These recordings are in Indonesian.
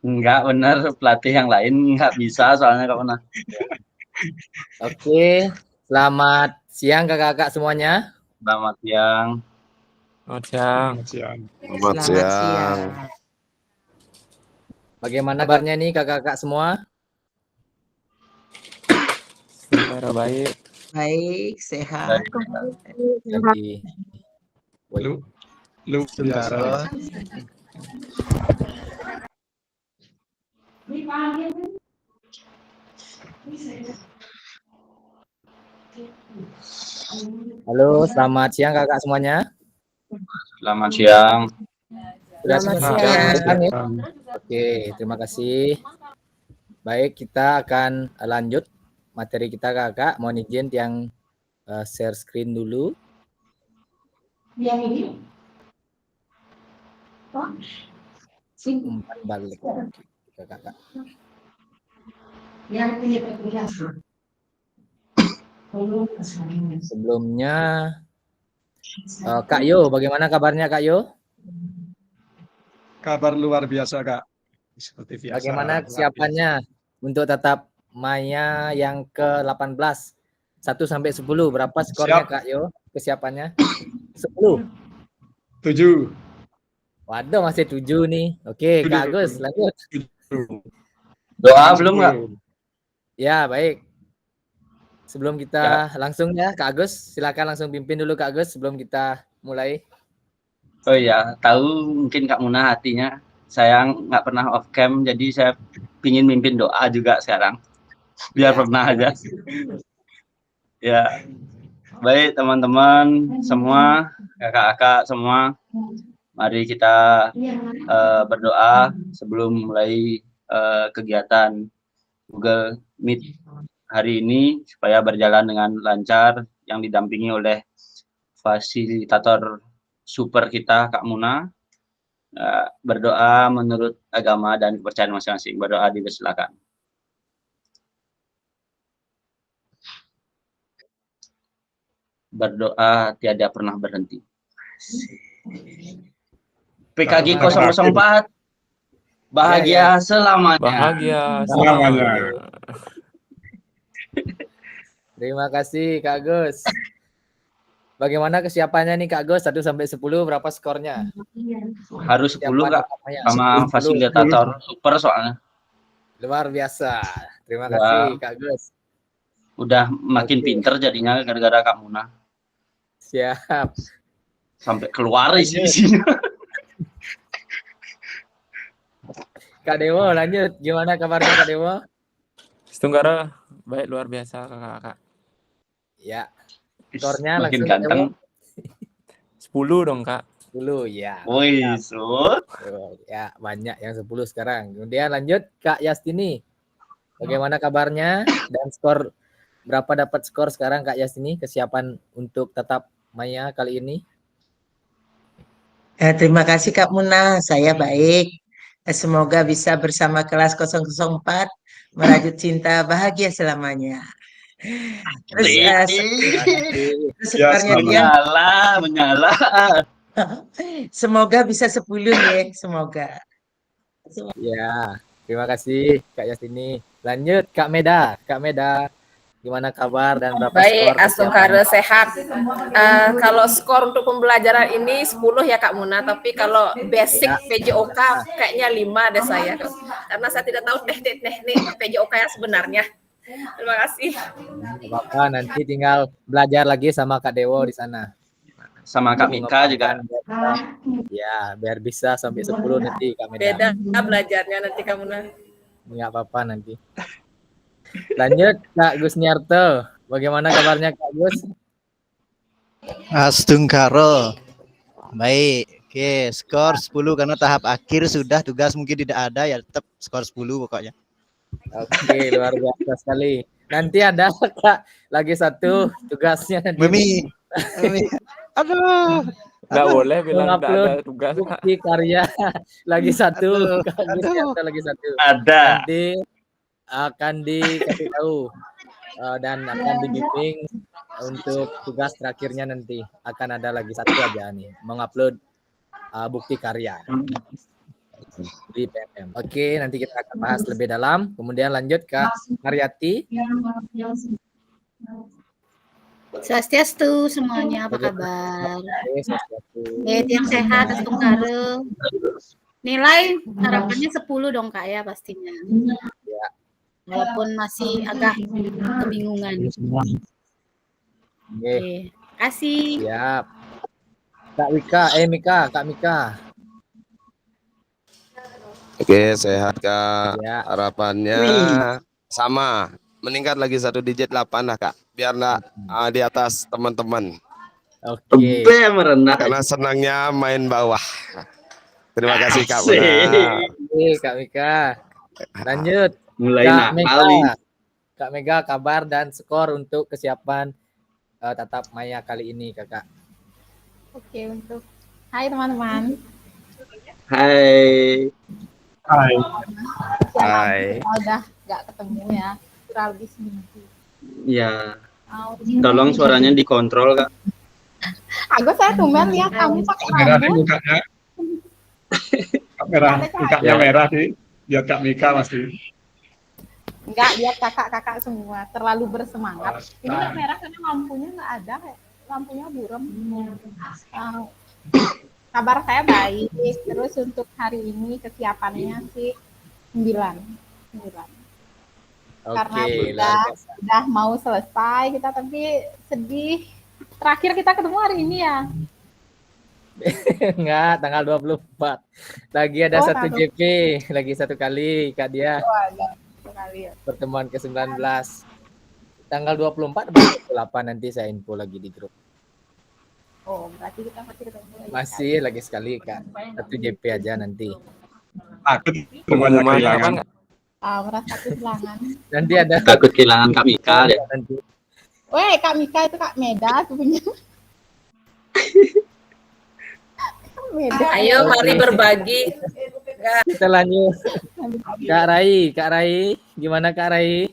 Enggak, bener pelatih yang lain nggak bisa soalnya Kak Muna. Oke, selamat siang kakak-kakak semuanya. Selamat siang. Selamat siang. Selamat siang. Bagaimana kabarnya nih kakak-kakak semua? Sementara baik. Baik, sehat. Lagi. Lu biasa. Halo, selamat siang kakak semuanya. Selamat siang. Sudah Selamat semua siang. ya? Oke, terima kasih. Baik, kita akan lanjut materi kita kakak. Mohon izin yang share screen dulu. Yang ini? Umpan balik kakak. Yang punya pekerjaan. Sebelumnya, Kak Yo, bagaimana kabarnya Kak Yo? Kabar luar biasa, Kak. Seperti biasa. Bagaimana kesiapannya untuk tatap Maya yang ke-18? 1 sampai 10, berapa skornya Siap. Kak Yo? Kesiapannya? 10. 7. Waduh, masih 7 nih. Oke, Kak Agus, lanjut. Doa belum nggak? Ya, baik. Sebelum kita langsung ya, Kak Agus, silakan langsung pimpin dulu Kak Agus sebelum kita mulai. Oh iya, tahu mungkin Kak Muna hatinya. Saya nggak pernah off cam, jadi saya pingin mimpin doa juga sekarang. Biar Ya. pernah aja. Ya, baik teman-teman semua, kakak-kakak semua, mari kita berdoa sebelum mulai kegiatan Google Meet hari ini supaya berjalan dengan lancar, yang didampingi oleh fasilitator super kita Kak Muna. Berdoa menurut agama dan kepercayaan masing-masing. Berdoa dipersilakan. Berdoa tiada pernah berhenti. PKG 004 bahagia selamanya. Bahagia Selamanya. Terima kasih Kak Agus. Bagaimana kesiapannya nih Kak Agus? 1 sampai 10 berapa skornya? Harus 10 Kak, sama 10. fasilitator super soalnya. Luar biasa. Terima kasih Kak Agus. Udah makin pinter jadinya gara-gara Kak Muna. Siap. Sampai keluar isinya. Kak Dewo, lanjut. Gimana kabarnya Kak Dewo? Setunggara baik luar biasa kakak-kakak. Ya. Skornya makin langsung ganteng. 10 dong Kak. 10 ya. Woi, Ya, banyak yang 10 sekarang. Kemudian lanjut Kak Yastini. Bagaimana kabarnya dan skor berapa dapat skor sekarang Kak Yastini? Kesiapan untuk tatap Maya kali ini? Terima kasih Kak Muna, saya baik. Semoga bisa bersama kelas 004 merajut cinta bahagia selamanya. Terus skornya dia menyala. Semoga bisa 10 ya, semoga. Ya, terima kasih Kak Yastini. Lanjut Kak Meda. Kak Meda, gimana kabar dan berapa skor? Baik, Astungkara sehat. Kalau skor untuk pembelajaran ini 10 ya Kak Muna, tapi kalau basic PJOK kayaknya 5 deh saya. Karena saya tidak tahu teknik-teknik PJOK yang sebenarnya. Terima kasih. Bapak nanti tinggal belajar lagi sama Kak Dewo di sana. Sama Kak Mika juga. Ya, biar bisa sampai 10 nanti Kak Meda. Beda belajarnya nanti Kak Muna. Enggak apa-apa nanti. Lanjut Kak Gusniarto. Bagaimana kabarnya Kak Gus? Astungkaro. Baik. Oke, skor 10 karena tahap akhir sudah, tugas mungkin tidak ada ya, tetap skor 10 pokoknya. Oke, luar biasa sekali. Nanti ada Kak lagi satu tugasnya nanti. Mimi. Aduh. Nggak boleh bilang nggak ada tugas. Bukti karya lagi satu. Kak Gusniarto lagi satu. Ada. Nanti akan dikasih tahu dan akan dibimbing untuk tugas terakhirnya nanti. Akan ada lagi satu aja nih, mengupload bukti karya. di PMM. Oke, nanti kita akan bahas lebih dalam. Kemudian lanjut Kak Mariati. Swastiastu semuanya, apa kabar? Oke, sesuatu. Yang sehat, Astungkare. Nilai harapannya 10 dong Kak ya pastinya. Ya. Walaupun masih agak kebingungan. Oke, Kasih. siap. Kak Mika. Oke, sehat Kak. Ya. Harapannya sama, meningkat lagi 1 digit 8 lah Kak. Biar nggak di atas teman-teman. Oke. merendah. Karena senangnya main bawah. Terima kasih Kak Asik. Muna. Oke, Kak Mika. Lanjut. Mulai Kak nakal. Kak Mega, kabar dan skor untuk kesiapan tatap maya kali ini, Kakak. Oke, untuk hai teman-teman. Hai. Hai. Hai. Udah nggak ketemu ya, kurang lebih seminggu. Ya, tolong suaranya dikontrol Kak. Aku saya tumben lihat kamu pakai Merah nih rambut. mukanya. Merah, mukanya merah sih. Lihat Kak Mika masih. Enggak, lihat kakak-kakak semua terlalu bersemangat. Ini nggak merah karena lampunya nggak ada, lampunya buram. Kabar saya baik. Terus untuk hari ini kesiapannya sih 9. Karena Oke, luar biasa. udah mau selesai kita, tapi sedih. Terakhir kita ketemu hari ini ya. Enggak, tanggal 24. Lagi ada Oh, satu tanggal- JP, lagi satu kali Kak dia Sekali ya. pertemuan ke-19. Tanggal 24 baru 8 nanti saya info lagi di grup. Oh, berarti kita masih ketemu lagi. Masih lagi sekali Kak. Satu JP aja nanti. Takut banyak Pengumuman kehilangan. kapan nggak? Merasa kehilangan. Nanti ada Takut kehilangan Kak Mika deh. nanti. Weh, Kak Mika itu Kak Meda punya. Meda. Ayo mari berbagi. Kita lanjut. Kak Rai, gimana Kak Rai?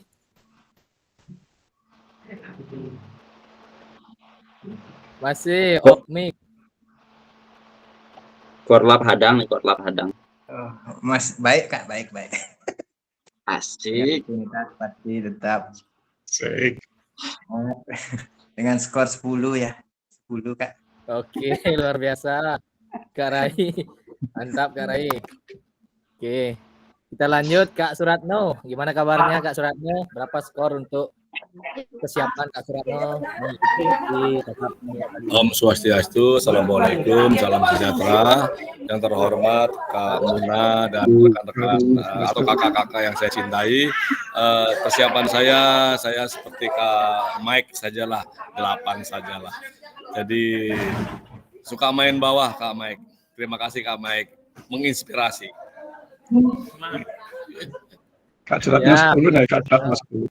Masih off mic. Korlap hadang. Mas baik Kak, baik. Asik. Pasti tetap Asik. dengan skor 10 ya. 10 Kak. Oke, luar biasa. Kak Rai. Mantap Kak Rai. Oke. Kita lanjut Kak Suratno. Gimana kabarnya Kak Suratno? Berapa skor untuk kesiapan Kak Suratno? Om Swastiastu, Assalamualaikum, salam sejahtera. Yang terhormat Kak Muna dan rekan-rekan atau kakak-kakak yang saya cintai. Persiapan saya seperti Kak Mike sajalah, 8 sajalah. Jadi suka main bawah Kak Mike. Terima kasih Kak Mike, menginspirasi. Kak Suratnya Ya. 10 nih, Kak Suratnya 10.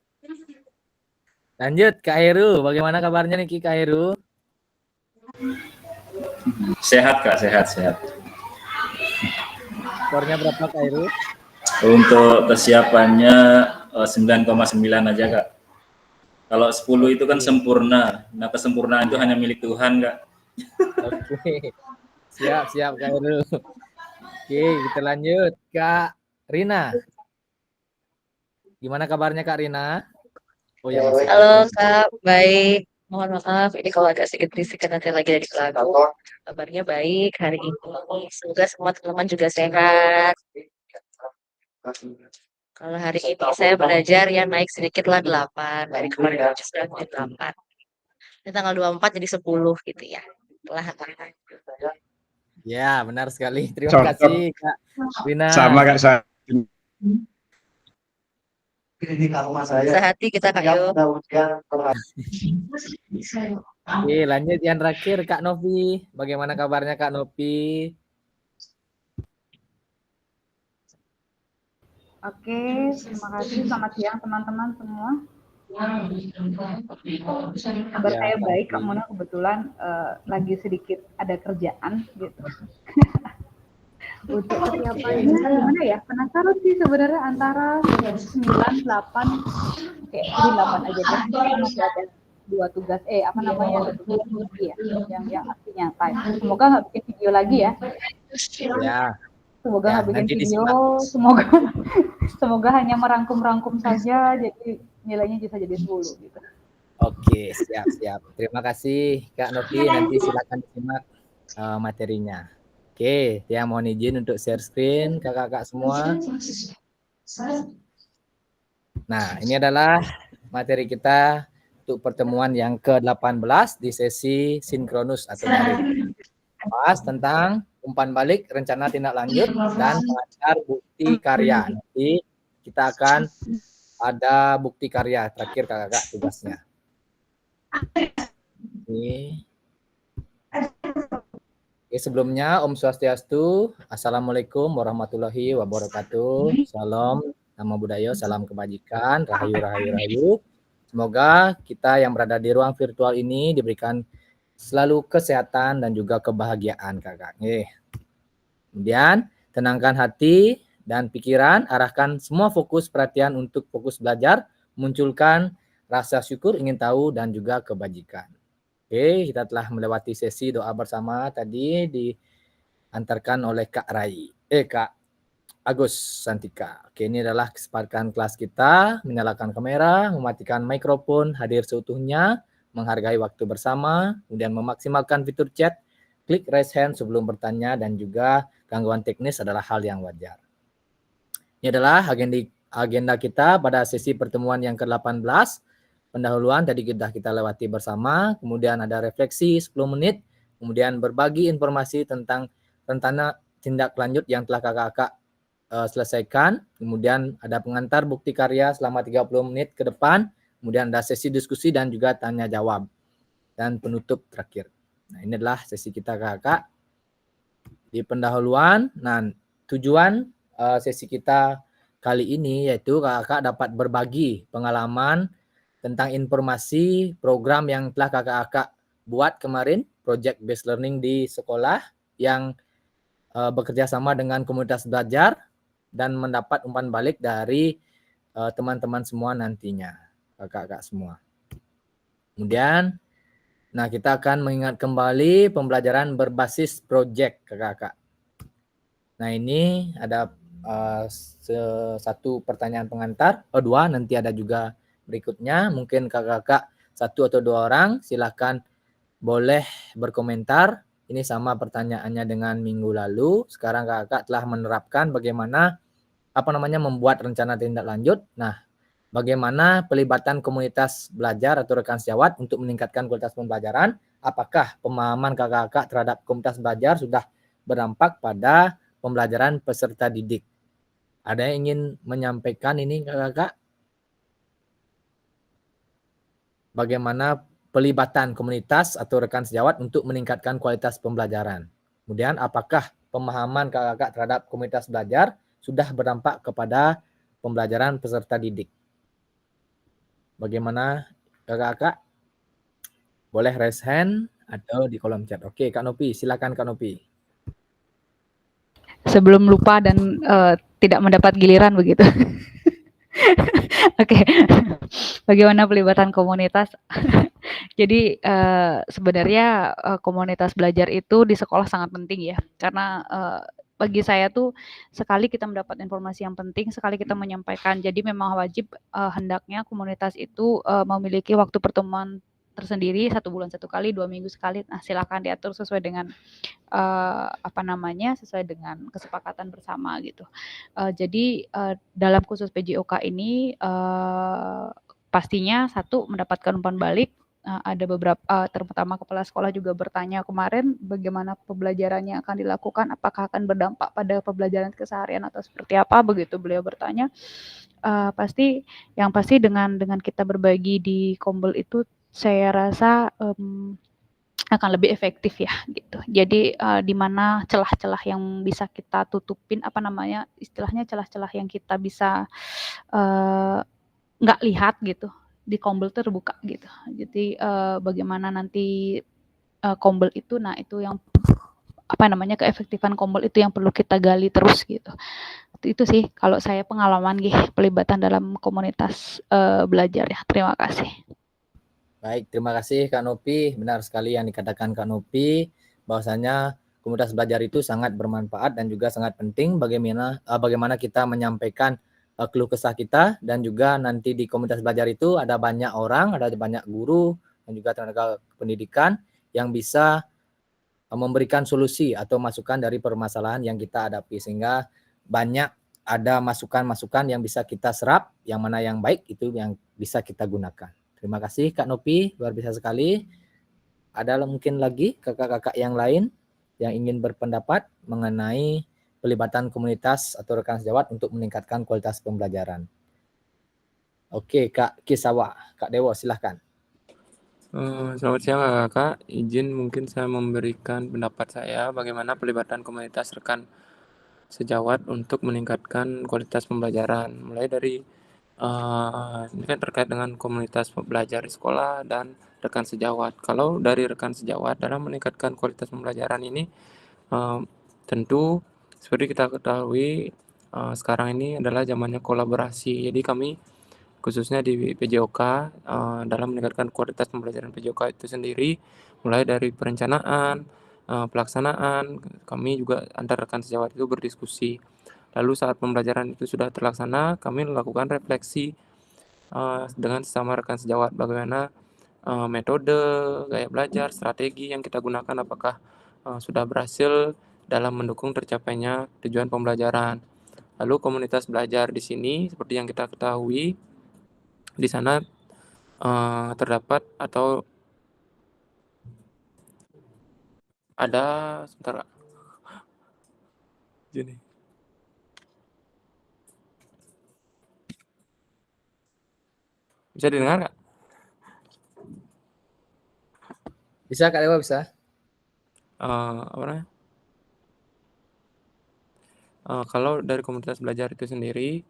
Lanjut Kak Heru. Bagaimana kabarnya nih Kak Heru? Sehat Kak, sehat. Skornya berapa Kak Heru? Untuk kesiapannya 9,9 aja Kak. Kalau 10 itu kan sempurna. Nah, kesempurnaan itu hanya milik Tuhan Kak. Oke. Siap Kak Heru. Oke, kita lanjut Kak Rina. Gimana kabarnya Kak Rina? Oh ya. Halo Kak, baik. Mohon maaf, ini kalau agak sedikit berisik karena saya lagi dari Pelago. Kabarnya baik hari ini. Semoga semua teman-teman juga sehat. Kalau hari ini saya belajar ya naik sedikit lah 8. Dari kemarin sudah 8. Ini tanggal 24 jadi 10 gitu ya. Perlahan-lahan. Ya, benar sekali. Terima Cocok. kasih Kak Rina. Sama Kak saya. Sehati kita Kak Yo. Oke, lanjut yang terakhir Kak Novi. Bagaimana kabarnya Kak Novi? Oke, terima kasih. Selamat siang teman-teman semua. Kabar saya baik, Kak Mona kebetulan lagi sedikit ada kerjaan gitu. Untuk persiapannya gimana ya? Penasaran sih sebenarnya antara 9, 8, oke, jadi 8 aja deh. Masih ada 2 tugas, ada tugas lagi ya, yang artinya time. Semoga nggak bikin video lagi ya. Ya. Semoga Ya, nggak bikin nanti video, disimak. semoga semoga hanya merangkum-rangkum saja, jadi nilainya bisa jadi 10 gitu. Oke, siap. Terima kasih Kak Novi. Nanti silakan disimak materinya. Oke, yang mohon izin untuk share screen kakak-kakak semua. Nah, ini adalah materi kita untuk pertemuan yang ke-18 di sesi sinkronus atau daring. Bahas tentang umpan balik, rencana tindak lanjut, dan pengantar bukti karya. Nanti kita akan ada bukti karya terakhir kakak-kakak tugasnya. Oke, sebelumnya Om Swastiastu, Assalamualaikum warahmatullahi wabarakatuh. Salam nama budaya, salam kebajikan, rahayu. Semoga kita yang berada di ruang virtual ini diberikan selalu kesehatan dan juga kebahagiaan kakak. Kemudian tenangkan hati dan pikiran, arahkan semua fokus perhatian untuk fokus belajar, munculkan rasa syukur, ingin tahu, dan juga kebajikan. Oke, kita telah melewati sesi doa bersama tadi diantarkan oleh Kak Agus Santika. Oke, ini adalah kesepakatan kelas kita, menyalakan kamera, mematikan mikrofon, hadir seutuhnya, menghargai waktu bersama, kemudian memaksimalkan fitur chat, klik raise hand sebelum bertanya, dan juga gangguan teknis adalah hal yang wajar. Ini adalah agenda kita pada sesi pertemuan yang ke-18. Pendahuluan tadi kita lewati bersama, kemudian ada refleksi 10 menit, kemudian berbagi informasi tentang rencana tindak lanjut yang telah kakak-kakak selesaikan, kemudian ada pengantar bukti karya selama 30 menit ke depan, kemudian ada sesi diskusi dan juga tanya jawab, dan penutup terakhir. Nah, ini adalah sesi kita kakak di pendahuluan. Nah, tujuan sesi kita kali ini yaitu kakak dapat berbagi pengalaman tentang informasi program yang telah kakak-kakak buat kemarin, project based learning di sekolah yang bekerja sama dengan komunitas belajar dan mendapat umpan balik dari teman-teman semua nantinya, kakak-kakak semua. Kemudian, nah kita akan mengingat kembali pembelajaran berbasis project kakak-kakak. Nah ini ada satu pertanyaan pengantar, dua, nanti ada juga berikutnya, mungkin kakak-kakak 1 atau 2 orang, silahkan boleh berkomentar. Ini sama pertanyaannya dengan minggu lalu. Sekarang kakak telah menerapkan bagaimana membuat rencana tindak lanjut. Nah, bagaimana pelibatan komunitas belajar atau rekan sejawat untuk meningkatkan kualitas pembelajaran? Apakah pemahaman kakak-kakak terhadap komunitas belajar sudah berdampak pada pembelajaran peserta didik? Ada yang ingin menyampaikan ini kakak-kakak? Bagaimana pelibatan komunitas atau rekan sejawat untuk meningkatkan kualitas pembelajaran. Kemudian apakah pemahaman kakak-kakak terhadap komunitas belajar sudah berdampak kepada pembelajaran peserta didik? Bagaimana kakak-kakak? Boleh raise hand atau di kolom chat. Oke, Kak Nopi, silakan Kak Nopi. Sebelum lupa dan tidak mendapat giliran begitu. Oke, bagaimana pelibatan komunitas? Jadi sebenarnya komunitas belajar itu di sekolah sangat penting ya, karena bagi saya tuh sekali kita mendapat informasi yang penting, sekali kita menyampaikan. Jadi memang wajib hendaknya komunitas itu memiliki waktu pertemuan tersendiri, 1 bulan 1 kali, 2 minggu sekali. Nah, silakan diatur sesuai dengan sesuai dengan kesepakatan bersama gitu. Jadi dalam khusus PJOK ini pastinya 1 mendapatkan umpan balik. Ada beberapa terutama kepala sekolah juga bertanya kemarin bagaimana pembelajarannya akan dilakukan, apakah akan berdampak pada pembelajaran keseharian atau seperti apa, begitu beliau bertanya. Pasti dengan kita berbagi di Kombel itu saya rasa akan lebih efektif ya gitu. Jadi di mana celah-celah yang bisa kita tutupin, istilahnya celah-celah yang kita bisa nggak lihat gitu, di Kombel terbuka gitu. Jadi bagaimana nanti Kombel itu, nah itu yang keefektifan Kombel itu yang perlu kita gali terus gitu. Itu sih kalau saya pengalaman pelibatan dalam komunitas belajar ya. Terima kasih. Baik, terima kasih Kak Nopi. Benar sekali yang dikatakan Kak Nopi, bahwasanya komunitas belajar itu sangat bermanfaat dan juga sangat penting bagaimana kita menyampaikan keluh kesah kita, dan juga nanti di komunitas belajar itu ada banyak orang, ada banyak guru dan juga tenaga pendidikan yang bisa memberikan solusi atau masukan dari permasalahan yang kita hadapi, sehingga banyak ada masukan-masukan yang bisa kita serap, yang mana yang baik itu yang bisa kita gunakan. Terima kasih Kak Nopi, luar biasa sekali. Ada mungkin lagi kakak-kakak yang lain yang ingin berpendapat mengenai pelibatan komunitas atau rekan sejawat untuk meningkatkan kualitas pembelajaran. Oke, Kak Kisawa, Kak Dewo, silahkan. Selamat siang kakak, izin mungkin saya memberikan pendapat saya bagaimana pelibatan komunitas rekan sejawat untuk meningkatkan kualitas pembelajaran. Mulai dari ini kan terkait dengan komunitas belajar di sekolah dan rekan sejawat. Kalau dari rekan sejawat dalam meningkatkan kualitas pembelajaran ini, tentu seperti kita ketahui sekarang ini adalah zamannya kolaborasi. Jadi kami khususnya di PJOK dalam meningkatkan kualitas pembelajaran PJOK itu sendiri, mulai dari perencanaan, pelaksanaan, kami juga antar rekan sejawat itu berdiskusi. Lalu saat pembelajaran itu sudah terlaksana, kami melakukan refleksi dengan sesama rekan sejawat bagaimana metode, gaya belajar, strategi yang kita gunakan apakah sudah berhasil dalam mendukung tercapainya tujuan pembelajaran. Lalu komunitas belajar di sini seperti yang kita ketahui, di sana terdapat atau ada sebentar gini. Bisa didengar nggak? Bisa Kak Dewa, bisa. Apa namanya? Kalau dari komunitas belajar itu sendiri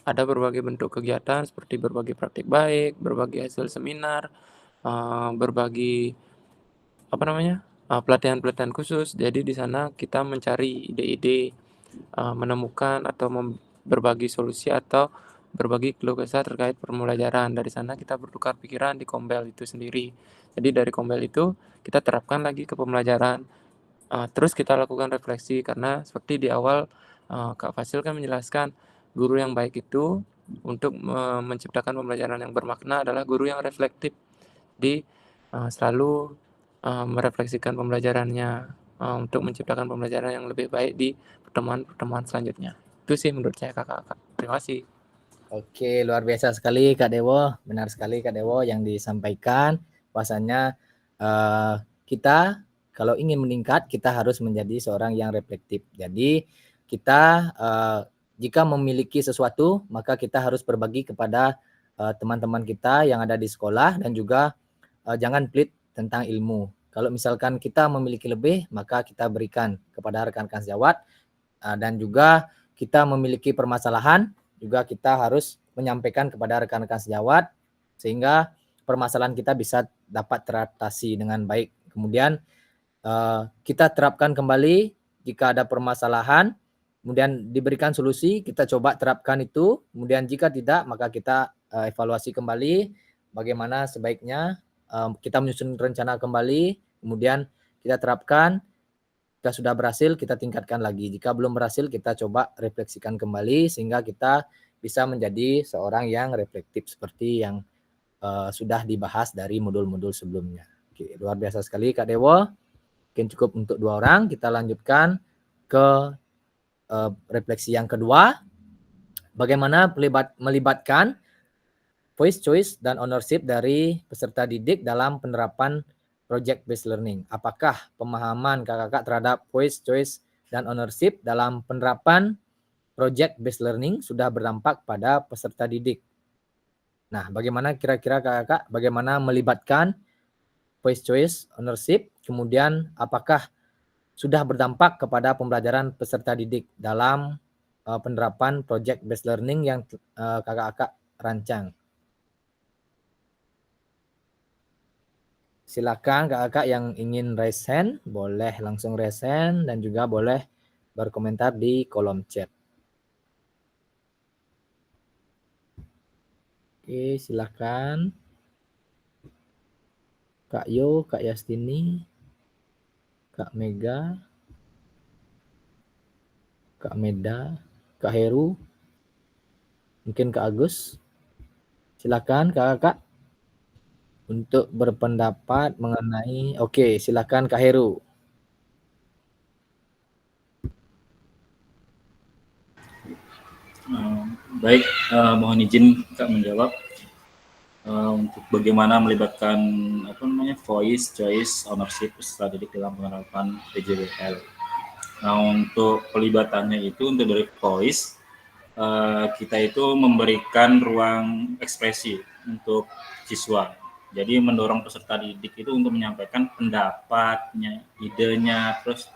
ada berbagai bentuk kegiatan seperti berbagi praktik baik, berbagi hasil seminar, berbagi pelatihan-pelatihan khusus. Jadi di sana kita mencari ide-ide, menemukan atau berbagi solusi atau berbagi keluh kesah terkait pembelajaran. Dari sana kita bertukar pikiran di Kombel itu sendiri. Jadi dari Kombel itu kita terapkan lagi ke pembelajaran. Terus kita lakukan refleksi karena seperti di awal Kak Fasil kan menjelaskan guru yang baik itu untuk menciptakan pembelajaran yang bermakna adalah guru yang reflektif, di selalu merefleksikan pembelajarannya untuk menciptakan pembelajaran yang lebih baik di pertemuan-pertemuan selanjutnya. Itu sih menurut saya kakak-kakak. Terima kasih. Oke, luar biasa sekali Kak Dewo. Benar sekali Kak Dewo yang disampaikan. Bahwasanya kita kalau ingin meningkat, kita harus menjadi seorang yang reflektif. Jadi kita jika memiliki sesuatu, maka kita harus berbagi kepada teman-teman kita yang ada di sekolah, dan juga jangan pelit tentang ilmu. Kalau misalkan kita memiliki lebih, maka kita berikan kepada rekan-rekan sejawat, dan juga kita memiliki permasalahan, juga kita harus menyampaikan kepada rekan-rekan sejawat sehingga permasalahan kita bisa dapat teratasi dengan baik. Kemudian kita terapkan kembali jika ada permasalahan, kemudian diberikan solusi, kita coba terapkan itu. Kemudian jika tidak, maka kita evaluasi kembali bagaimana sebaiknya kita menyusun rencana kembali, kemudian kita terapkan. Jika sudah berhasil, kita tingkatkan lagi. Jika belum berhasil, kita coba refleksikan kembali sehingga kita bisa menjadi seorang yang reflektif seperti yang sudah dibahas dari modul-modul sebelumnya. Oke, luar biasa sekali Kak Dewo. Mungkin cukup untuk 2 orang. Kita lanjutkan ke refleksi yang kedua. Bagaimana melibatkan voice choice dan ownership dari peserta didik dalam penerapan project based learning. Apakah pemahaman kakak-kakak terhadap voice choice dan ownership dalam penerapan project based learning sudah berdampak pada peserta didik? Nah, bagaimana kira-kira kakak bagaimana melibatkan voice choice, ownership, kemudian apakah sudah berdampak kepada pembelajaran peserta didik dalam penerapan project based learning yang kakak-kakak rancang? Silakan kakak-kakak yang ingin raise hand, boleh langsung raise hand dan juga boleh berkomentar di kolom chat. Oke, silakan. Kak Yo, Kak Yastini. Kak Mega, Kak Meda, Kak Heru, mungkin Kak Agus. Silakan kakak untuk berpendapat mengenai. Oke, silakan Kak Heru. Baik, mohon izin Kak menjawab untuk bagaimana melibatkan voice, choice, ownership peserta didik dalam penerapan PJBL. Nah, untuk pelibatannya itu untuk dari voice, kita itu memberikan ruang ekspresi untuk siswa. Jadi mendorong peserta didik itu untuk menyampaikan pendapatnya, idenya, terus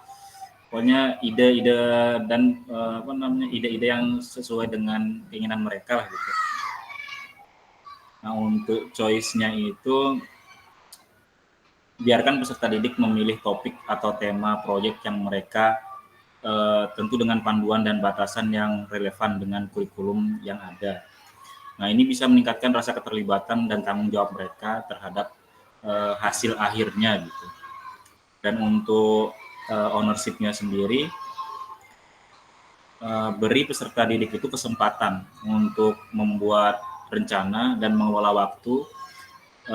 pokoknya ide-ide dan ide-ide yang sesuai dengan keinginan mereka lah gitu. Nah, untuk choice-nya itu biarkan peserta didik memilih topik atau tema proyek yang mereka tentu dengan panduan dan batasan yang relevan dengan kurikulum yang ada. Nah, ini bisa meningkatkan rasa keterlibatan dan tanggung jawab mereka terhadap hasil akhirnya gitu. Dan untuk ownership-nya sendiri, beri peserta didik itu kesempatan untuk membuat rencana dan mengelola waktu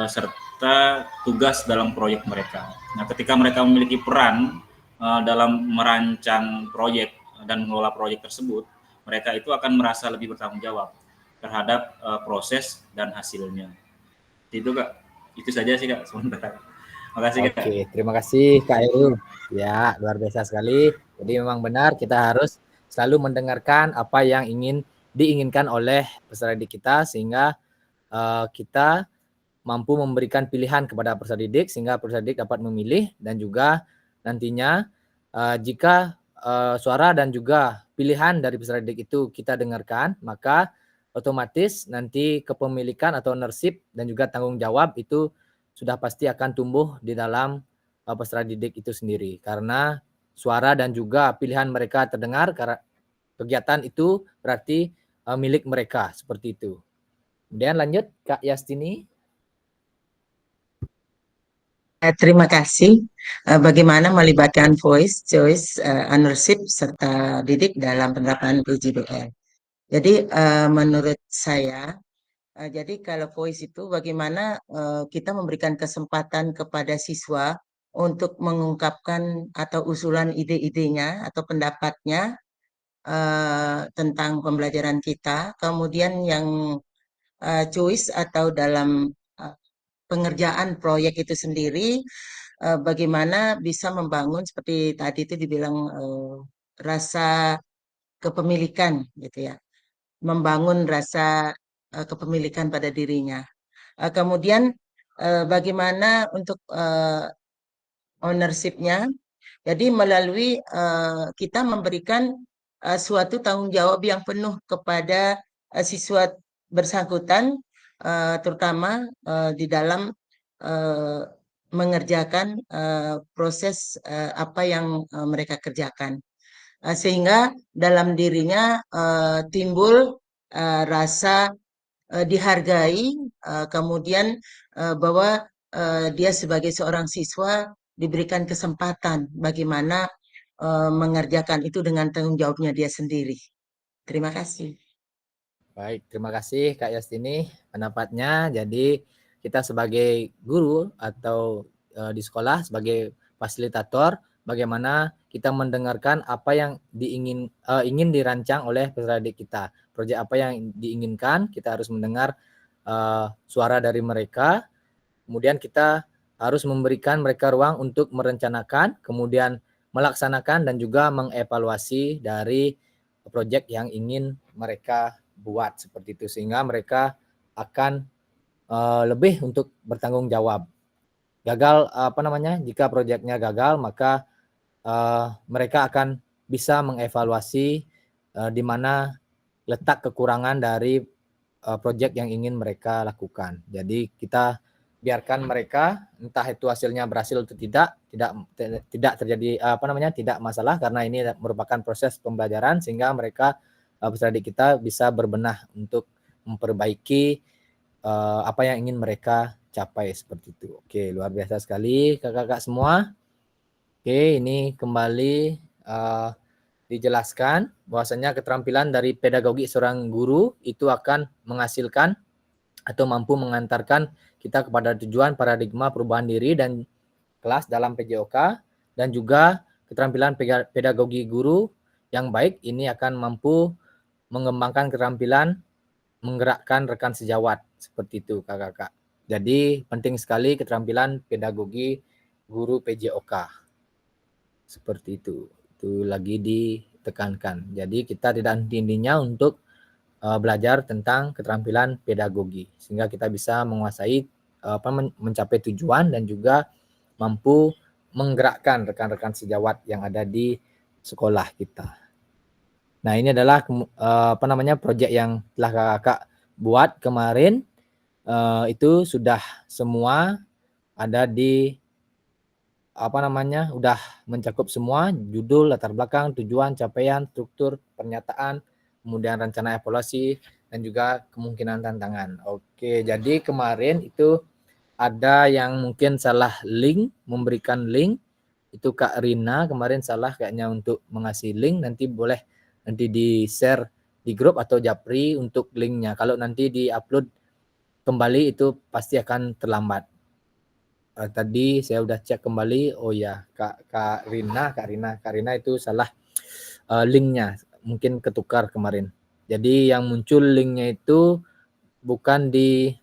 serta tugas dalam proyek mereka. Nah, ketika mereka memiliki peran dalam merancang proyek dan mengelola proyek tersebut, mereka itu akan merasa lebih bertanggung jawab terhadap proses dan hasilnya. Itu Kak, itu saja sih Kak sementara. Terima kasih Kak. Oke, terima kasih Kak Heru. Ya, luar biasa sekali. Jadi memang benar kita harus selalu mendengarkan apa yang diinginkan oleh peserta didik kita sehingga kita mampu memberikan pilihan kepada peserta didik sehingga peserta didik dapat memilih, dan juga nantinya jika suara dan juga pilihan dari peserta didik itu kita dengarkan, maka otomatis nanti kepemilikan atau ownership dan juga tanggung jawab itu sudah pasti akan tumbuh di dalam peserta didik itu sendiri, karena suara dan juga pilihan mereka terdengar, karena kegiatan itu berarti milik mereka, seperti itu. Kemudian lanjut Kak Yastini. Terima kasih. Bagaimana melibatkan voice, choice, ownership serta didik dalam penerapan PJBL. Jadi menurut saya, jadi kalau voice itu bagaimana kita memberikan kesempatan kepada siswa untuk mengungkapkan atau usulan ide-idenya atau pendapatnya tentang pembelajaran kita. Kemudian yang choice atau dalam pengerjaan proyek itu sendiri, bagaimana bisa membangun seperti tadi itu dibilang rasa kepemilikan gitu ya, membangun rasa kepemilikan pada dirinya. Kemudian bagaimana untuk ownership-nya, jadi melalui kita memberikan suatu tanggung jawab yang penuh kepada siswa bersangkutan, terutama di dalam mengerjakan proses apa yang mereka kerjakan, sehingga dalam dirinya timbul rasa dihargai, kemudian bahwa dia sebagai seorang siswa diberikan kesempatan bagaimana mengerjakan itu dengan tanggung jawabnya dia sendiri. Terima kasih. Baik, terima kasih Kak Yastini pendapatnya. Jadi kita sebagai guru atau di sekolah sebagai fasilitator, bagaimana kita mendengarkan apa yang ingin dirancang oleh peserta didik kita. Proyek apa yang diinginkan, kita harus mendengar suara dari mereka. Kemudian kita harus memberikan mereka ruang untuk merencanakan, kemudian melaksanakan dan juga mengevaluasi dari proyek yang ingin mereka buat, seperti itu, sehingga mereka akan lebih untuk bertanggung jawab. Gagal jika proyeknya gagal, maka mereka akan bisa mengevaluasi di mana letak kekurangan dari proyek yang ingin mereka lakukan. Jadi kita biarkan mereka, entah itu hasilnya berhasil atau tidak terjadi tidak masalah, karena ini merupakan proses pembelajaran sehingga mereka peserta didik kita bisa berbenah untuk memperbaiki apa yang ingin mereka capai, seperti itu. Oke, luar biasa sekali kakak-kakak semua. Oke, ini kembali dijelaskan bahwasanya keterampilan dari pedagogi seorang guru itu akan menghasilkan atau mampu mengantarkan kita kepada tujuan paradigma perubahan diri dan kelas dalam PJOK, dan juga keterampilan pedagogi guru yang baik ini akan mampu mengembangkan keterampilan menggerakkan rekan sejawat, seperti itu kakak-kakak. Jadi penting sekali keterampilan pedagogi guru PJOK. Seperti itu lagi ditekankan. Jadi kita tidak henti-hentinya untuk belajar tentang keterampilan pedagogi sehingga kita bisa menguasai mencapai tujuan dan juga mampu menggerakkan rekan-rekan sejawat yang ada di sekolah kita. Nah, ini adalah proyek yang telah kakak buat kemarin, itu sudah semua ada di udah mencakup semua judul, latar belakang, tujuan, capaian, struktur, pernyataan, kemudian rencana evaluasi, dan juga kemungkinan tantangan. Oke, jadi kemarin itu ada yang mungkin salah link, memberikan link, itu Kak Rina kemarin salah kayaknya untuk mengasih link, nanti boleh nanti di-share di grup atau Japri untuk linknya. Kalau nanti di-upload kembali itu pasti akan terlambat. Tadi saya udah cek kembali, oh ya Kak Rina itu salah linknya, mungkin ketukar kemarin. Jadi yang muncul linknya itu bukan di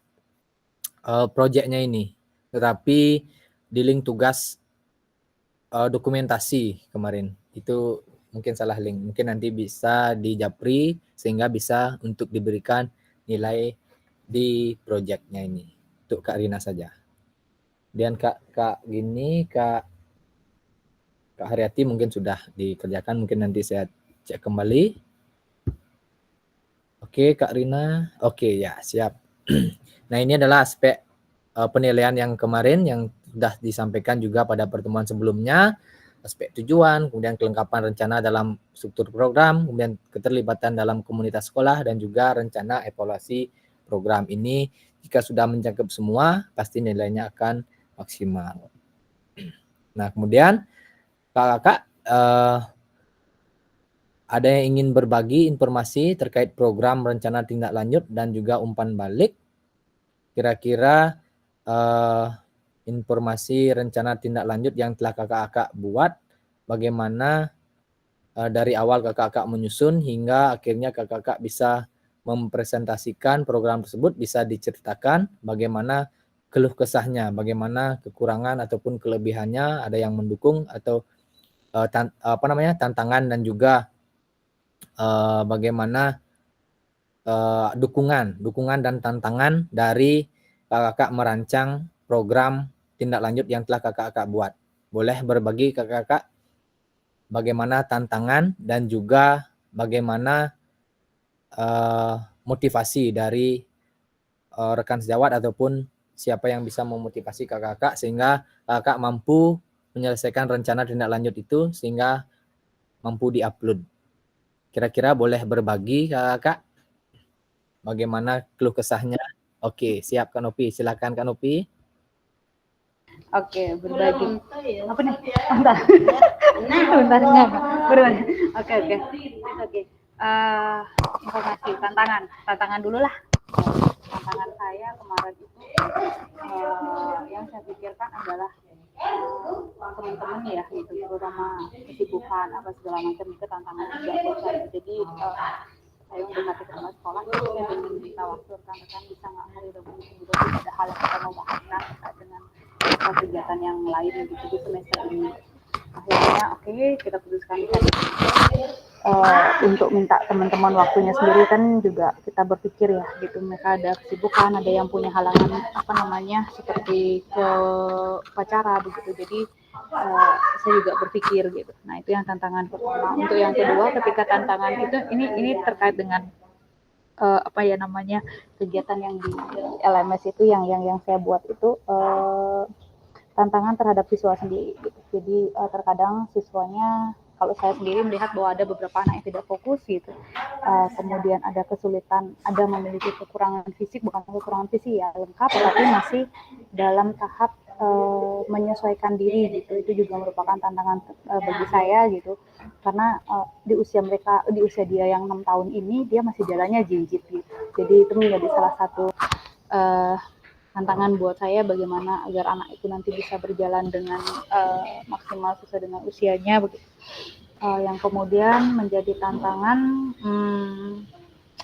proyeknya ini, tetapi di link tugas dokumentasi kemarin. Itu mungkin salah link, mungkin nanti bisa di Japri sehingga bisa untuk diberikan nilai di proyeknya ini. Untuk Kak Rina saja. Dan Kak Haryati mungkin sudah dikerjakan, mungkin nanti saya cek kembali. Oke, Kak Rina. Oke, ya, siap. Nah, ini adalah aspek penilaian yang kemarin yang sudah disampaikan juga pada pertemuan sebelumnya. Aspek tujuan, kemudian kelengkapan rencana dalam struktur program, kemudian keterlibatan dalam komunitas sekolah, dan juga rencana evaluasi program ini. Jika sudah mencakup semua, pasti nilainya akan maksimal. Nah, kemudian kakak ada yang ingin berbagi informasi terkait program rencana tindak lanjut dan juga umpan balik. Kira-kira informasi rencana tindak lanjut yang telah kakak-kakak buat, bagaimana dari awal kakak-kakak menyusun hingga akhirnya kakak-kakak bisa mempresentasikan program tersebut, bisa diceritakan bagaimana keluh kesahnya, bagaimana kekurangan ataupun kelebihannya, ada yang mendukung atau tantangan, dan juga bagaimana dukungan dan tantangan dari kakak merancang program tindak lanjut yang telah kakak buat. Boleh berbagi kakak bagaimana tantangan dan juga bagaimana motivasi dari rekan sejawat ataupun siapa yang bisa memotivasi kakak sehingga kakak mampu menyelesaikan rencana tindak lanjut itu sehingga mampu diupload. Kira-kira boleh berbagi kakak bagaimana keluh kesahnya? Oke, siap Kak Nopi. Silakan Kak Nopi. Oke, berbagi. Apa nih? Bentar enggak. Berbagi. Oke. Informasi, tantangan dulu lah. Tantangan saya kemarin itu yang saya pikirkan adalah teman-teman ya, gitu, terutama kesibukan apa segala macam itu tantangan juga buat saya. Jadi saya mendekati sama sekolah itu saya ingin minta waktu rekan-rekan bisa nggak hari Rabu Minggu ada hal yang kita mau bahaskan terkait dengan kegiatan yang lain gitu di semester ini. Akhirnya oke, kita putuskan untuk minta teman-teman waktunya sendiri, kan juga kita berpikir ya gitu, mereka ada kesibukan, ada yang punya halangan seperti ke upacara begitu. Jadi saya juga berpikir gitu. Nah, itu yang tantangan pertama. Untuk yang kedua, ketika tantangan itu ini terkait dengan kegiatan yang di LMS itu yang saya buat itu tantangan terhadap siswa sendiri gitu. Jadi terkadang siswanya, kalau saya sendiri melihat bahwa ada beberapa anak yang tidak fokus gitu, kemudian ada kesulitan, ada memiliki kekurangan fisik, bukan kekurangan fisik ya lengkap, tapi masih dalam tahap menyesuaikan diri gitu. Itu juga merupakan tantangan bagi saya gitu, karena di usia dia yang 6 tahun ini dia masih jalannya jinjit gitu. Jadi itu menjadi salah satu tantangan buat saya, bagaimana agar anak itu nanti bisa berjalan dengan maksimal sesuai dengan usianya begitu. Yang kemudian menjadi tantangan,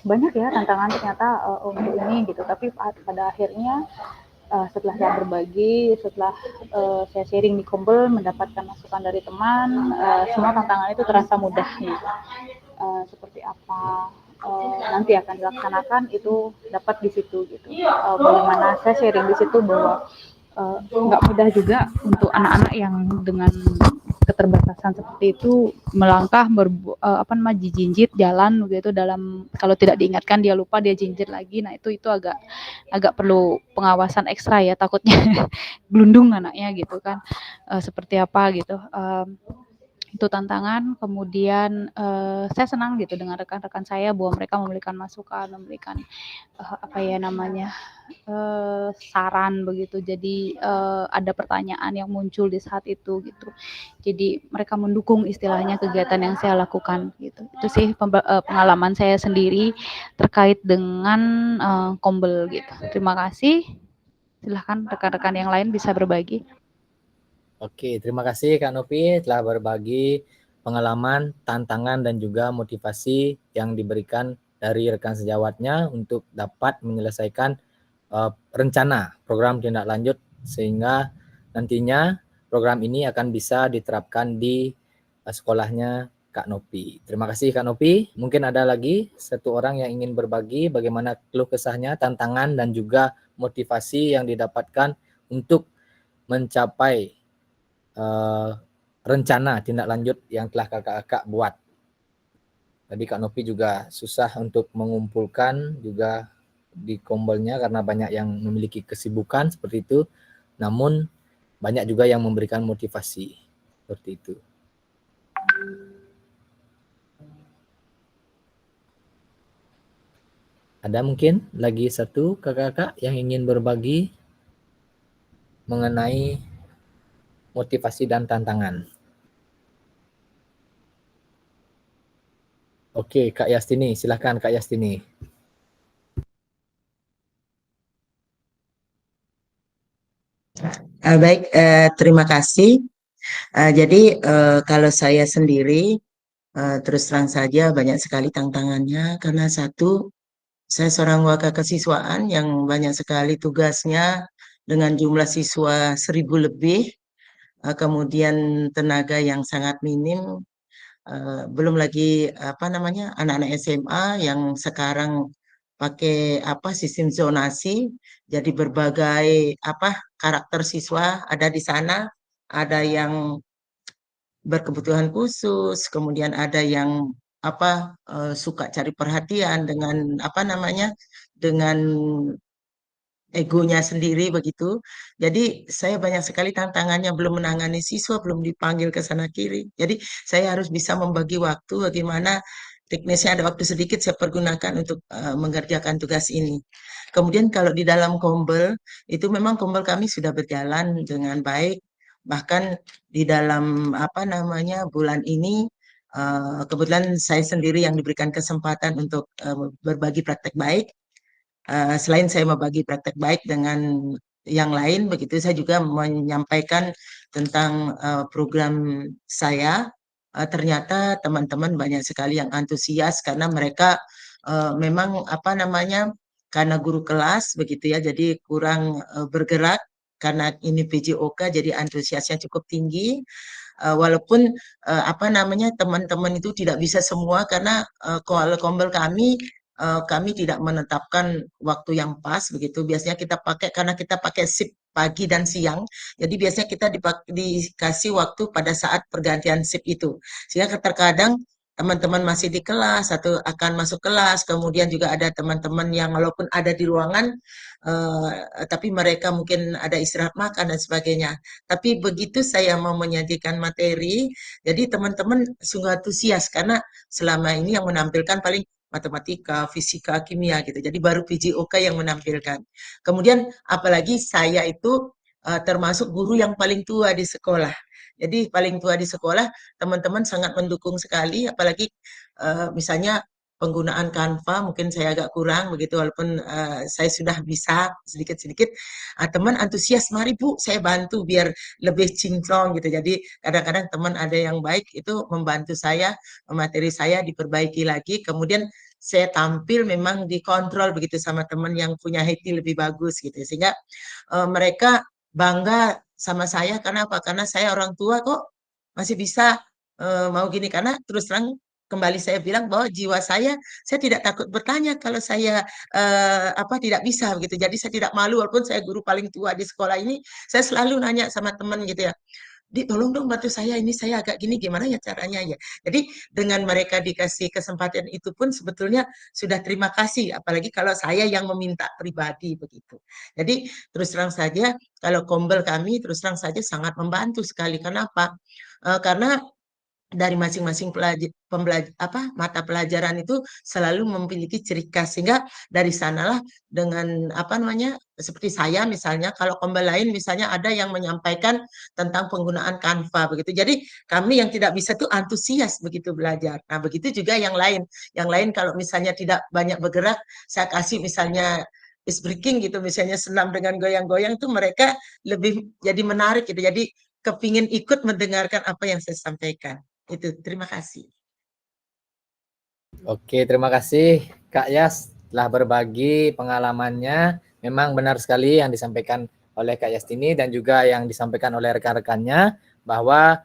banyak ya tantangan ternyata untuk ini gitu, tapi pada akhirnya setelah saya berbagi, setelah saya sharing di Kombel, mendapatkan masukan dari teman, semua tantangan itu terasa mudah gitu. Seperti apa nanti akan dilaksanakan itu dapat di situ gitu. Bagaimana saya sharing di situ bahwa nggak mudah juga untuk anak-anak yang dengan keterbatasan seperti itu melangkah jinjit jalan begitu, dalam kalau tidak diingatkan dia lupa, dia jinjit lagi. Nah itu agak perlu pengawasan ekstra ya, takutnya gelundung anaknya gitu kan, seperti apa gitu. Itu tantangan. Kemudian saya senang gitu dengan rekan-rekan saya bahwa mereka memberikan masukan, memberikan saran begitu. Jadi ada pertanyaan yang muncul di saat itu gitu. Jadi mereka mendukung istilahnya kegiatan yang saya lakukan gitu. Itu sih pengalaman saya sendiri terkait dengan Kombel gitu. Terima kasih. Silahkan rekan-rekan yang lain bisa berbagi. Oke, terima kasih Kak Novi telah berbagi pengalaman, tantangan, dan juga motivasi yang diberikan dari rekan sejawatnya untuk dapat menyelesaikan rencana program tindak lanjut, sehingga nantinya program ini akan bisa diterapkan di sekolahnya Kak Novi. Terima kasih Kak Novi. Mungkin ada lagi satu orang yang ingin berbagi bagaimana keluh kesahnya, tantangan, dan juga motivasi yang didapatkan untuk mencapai rencana tindak lanjut yang telah kakak-kakak buat. Tadi Kak Novi juga susah untuk mengumpulkan juga di Kombelnya karena banyak yang memiliki kesibukan seperti itu, namun banyak juga yang memberikan motivasi seperti itu. Ada mungkin lagi satu kakak-kakak yang ingin berbagi mengenai motivasi dan tantangan. Oke, Kak Yastini, silakan Kak Yastini. Baik, terima kasih. Jadi kalau saya sendiri terus terang saja banyak sekali tantangannya, karena satu, saya seorang wakil kesiswaan yang banyak sekali tugasnya dengan jumlah siswa 1000 lebih, kemudian tenaga yang sangat minim, belum lagi anak-anak SMA yang sekarang pakai sistem zonasi, jadi berbagai karakter siswa ada di sana, ada yang berkebutuhan khusus, kemudian ada yang suka cari perhatian dengan dengan egonya sendiri begitu. Jadi saya banyak sekali tantangannya, belum menangani siswa, belum dipanggil ke sana kiri. Jadi saya harus bisa membagi waktu, bagaimana teknisnya ada waktu sedikit saya pergunakan untuk mengerjakan tugas ini. Kemudian kalau di dalam Kombel, itu memang Kombel kami sudah berjalan dengan baik. Bahkan di dalam bulan ini, kebetulan saya sendiri yang diberikan kesempatan untuk berbagi praktek baik. Selain saya membagi praktek baik dengan yang lain, begitu saya juga menyampaikan tentang program saya. Ternyata teman-teman banyak sekali yang antusias karena mereka memang karena guru kelas begitu ya, jadi kurang bergerak karena ini PJOK, jadi antusiasnya cukup tinggi. Walaupun teman-teman itu tidak bisa semua karena kalau Kombel kami tidak menetapkan waktu yang pas begitu. Biasanya kita pakai, karena kita pakai shift pagi dan siang, jadi biasanya kita dikasih waktu pada saat pergantian shift itu. Sehingga terkadang teman-teman masih di kelas atau akan masuk kelas, kemudian juga ada teman-teman yang walaupun ada di ruangan, tapi mereka mungkin ada istirahat makan dan sebagainya. Tapi begitu saya mau menyajikan materi, jadi teman-teman sungguh antusias karena selama ini yang menampilkan paling matematika, fisika, kimia gitu. Jadi baru PJOK yang menampilkan. Kemudian apalagi saya itu termasuk guru yang paling tua di sekolah. Jadi paling tua di sekolah, teman-teman sangat mendukung sekali, apalagi misalnya penggunaan Canva mungkin saya agak kurang begitu, walaupun saya sudah bisa sedikit-sedikit. Teman antusias, mari Bu, saya bantu biar lebih cinclong gitu. Jadi kadang-kadang teman ada yang baik itu membantu saya, materi saya diperbaiki lagi, kemudian saya tampil memang dikontrol begitu sama teman yang punya hati lebih bagus gitu. Sehingga mereka bangga sama saya karena apa? Karena saya orang tua kok masih bisa mau gini, karena terus terang kembali saya bilang bahwa jiwa saya tidak takut bertanya kalau saya tidak bisa begitu. Jadi saya tidak malu walaupun saya guru paling tua di sekolah ini, saya selalu nanya sama teman gitu ya. Di tolong dong bantu saya, ini saya agak gini, gimana ya caranya ya. Jadi dengan mereka dikasih kesempatan itu pun sebetulnya sudah terima kasih, apalagi kalau saya yang meminta pribadi begitu. Jadi terus terang saja kalau Kombel kami terus terang saja sangat membantu sekali. Kenapa? Karena dari masing-masing mata pelajaran itu selalu memiliki ciri khas, sehingga dari sanalah dengan seperti saya misalnya, kalau Kombel lain misalnya ada yang menyampaikan tentang penggunaan Canva begitu. Jadi kami yang tidak bisa tuh antusias begitu belajar. Nah, begitu juga yang lain. Yang lain kalau misalnya tidak banyak bergerak, saya kasih misalnya is breaking gitu, misalnya senam dengan goyang-goyang, itu mereka lebih jadi menarik gitu. Jadi kepingin ikut mendengarkan apa yang saya sampaikan. Itu, terima kasih. Oke, terima kasih Kak Yas telah berbagi pengalamannya. Memang benar sekali yang disampaikan oleh Kak Yastini dan juga yang disampaikan oleh rekan-rekannya, bahwa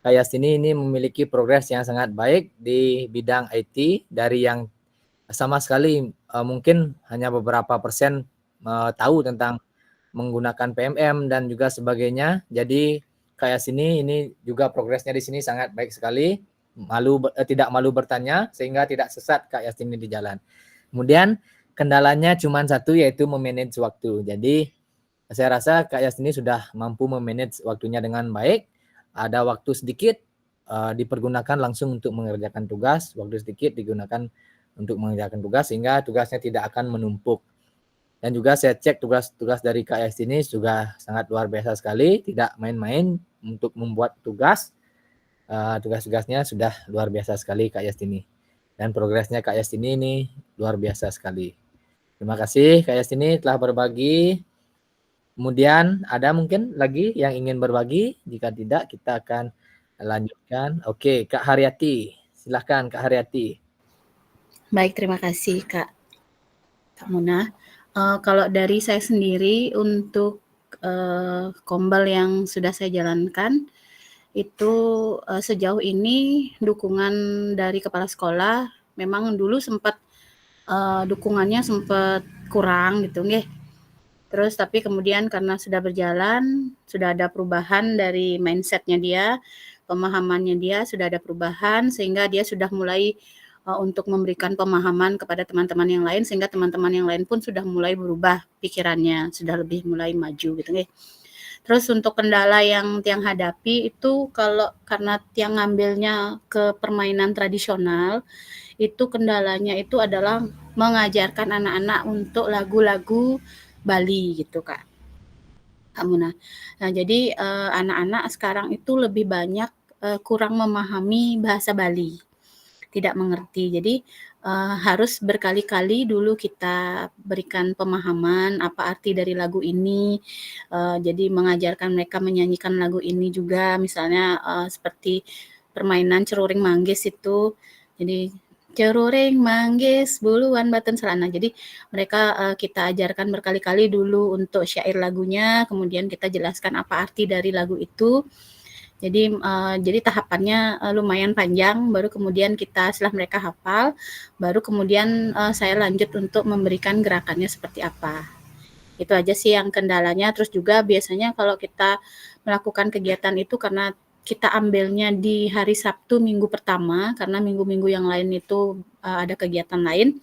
Kak Yastini ini memiliki progres yang sangat baik di bidang IT, dari yang sama sekali mungkin hanya beberapa persen tahu tentang menggunakan PMM dan juga sebagainya. Jadi Kak Yastini ini juga progresnya di sini sangat baik sekali. Tidak malu bertanya sehingga tidak sesat Kak Yastini di jalan. Kemudian kendalanya cuma satu, yaitu memanage waktu. Jadi saya rasa Kak Yastini sudah mampu memanage waktunya dengan baik. Ada waktu sedikit dipergunakan langsung untuk mengerjakan tugas, waktu sedikit digunakan untuk mengerjakan tugas sehingga tugasnya tidak akan menumpuk. Dan juga saya cek tugas-tugas dari Kak Yastini juga sangat luar biasa sekali, tidak main-main untuk membuat tugas. Tugas-tugasnya sudah luar biasa sekali Kak Yastini. Dan progresnya Kak Yastini ini luar biasa sekali. Terima kasih Kak Yastini telah berbagi. Kemudian ada mungkin lagi yang ingin berbagi? Jika tidak, kita akan lanjutkan. Oke, Kak Haryati. Silahkan Kak Haryati. Baik, terima kasih Kak Muna. Kalau dari saya sendiri untuk Kombel yang sudah saya jalankan, itu sejauh ini dukungan dari kepala sekolah memang dulu sempat dukungannya sempat kurang gitu nggih. Terus tapi kemudian karena sudah berjalan, sudah ada perubahan dari mindsetnya dia, pemahamannya dia sudah ada perubahan sehingga dia sudah mulai untuk memberikan pemahaman kepada teman-teman yang lain, sehingga teman-teman yang lain pun sudah mulai berubah pikirannya, sudah lebih mulai maju gitu nggih. Terus untuk kendala yang Tiang hadapi itu karena Tiang ngambilnya ke permainan tradisional, itu kendalanya itu adalah mengajarkan anak-anak untuk lagu-lagu Bali gitu Kak Muna. Nah jadi anak-anak sekarang itu lebih banyak kurang memahami bahasa Bali, tidak mengerti. Jadi harus berkali-kali dulu kita berikan pemahaman apa arti dari lagu ini. Jadi mengajarkan mereka menyanyikan lagu ini juga, misalnya seperti permainan ceruring manggis itu. Jadi ceruring manggis buluan baten selana. Jadi mereka kita ajarkan berkali-kali dulu untuk syair lagunya, kemudian kita jelaskan apa arti dari lagu itu. Jadi tahapannya lumayan panjang, baru kemudian setelah mereka hafal, baru kemudian saya lanjut untuk memberikan gerakannya seperti apa. Itu aja sih yang kendalanya. Terus juga biasanya kalau kita melakukan kegiatan itu karena kita ambilnya di hari Sabtu minggu pertama, karena minggu-minggu yang lain itu ada kegiatan lain.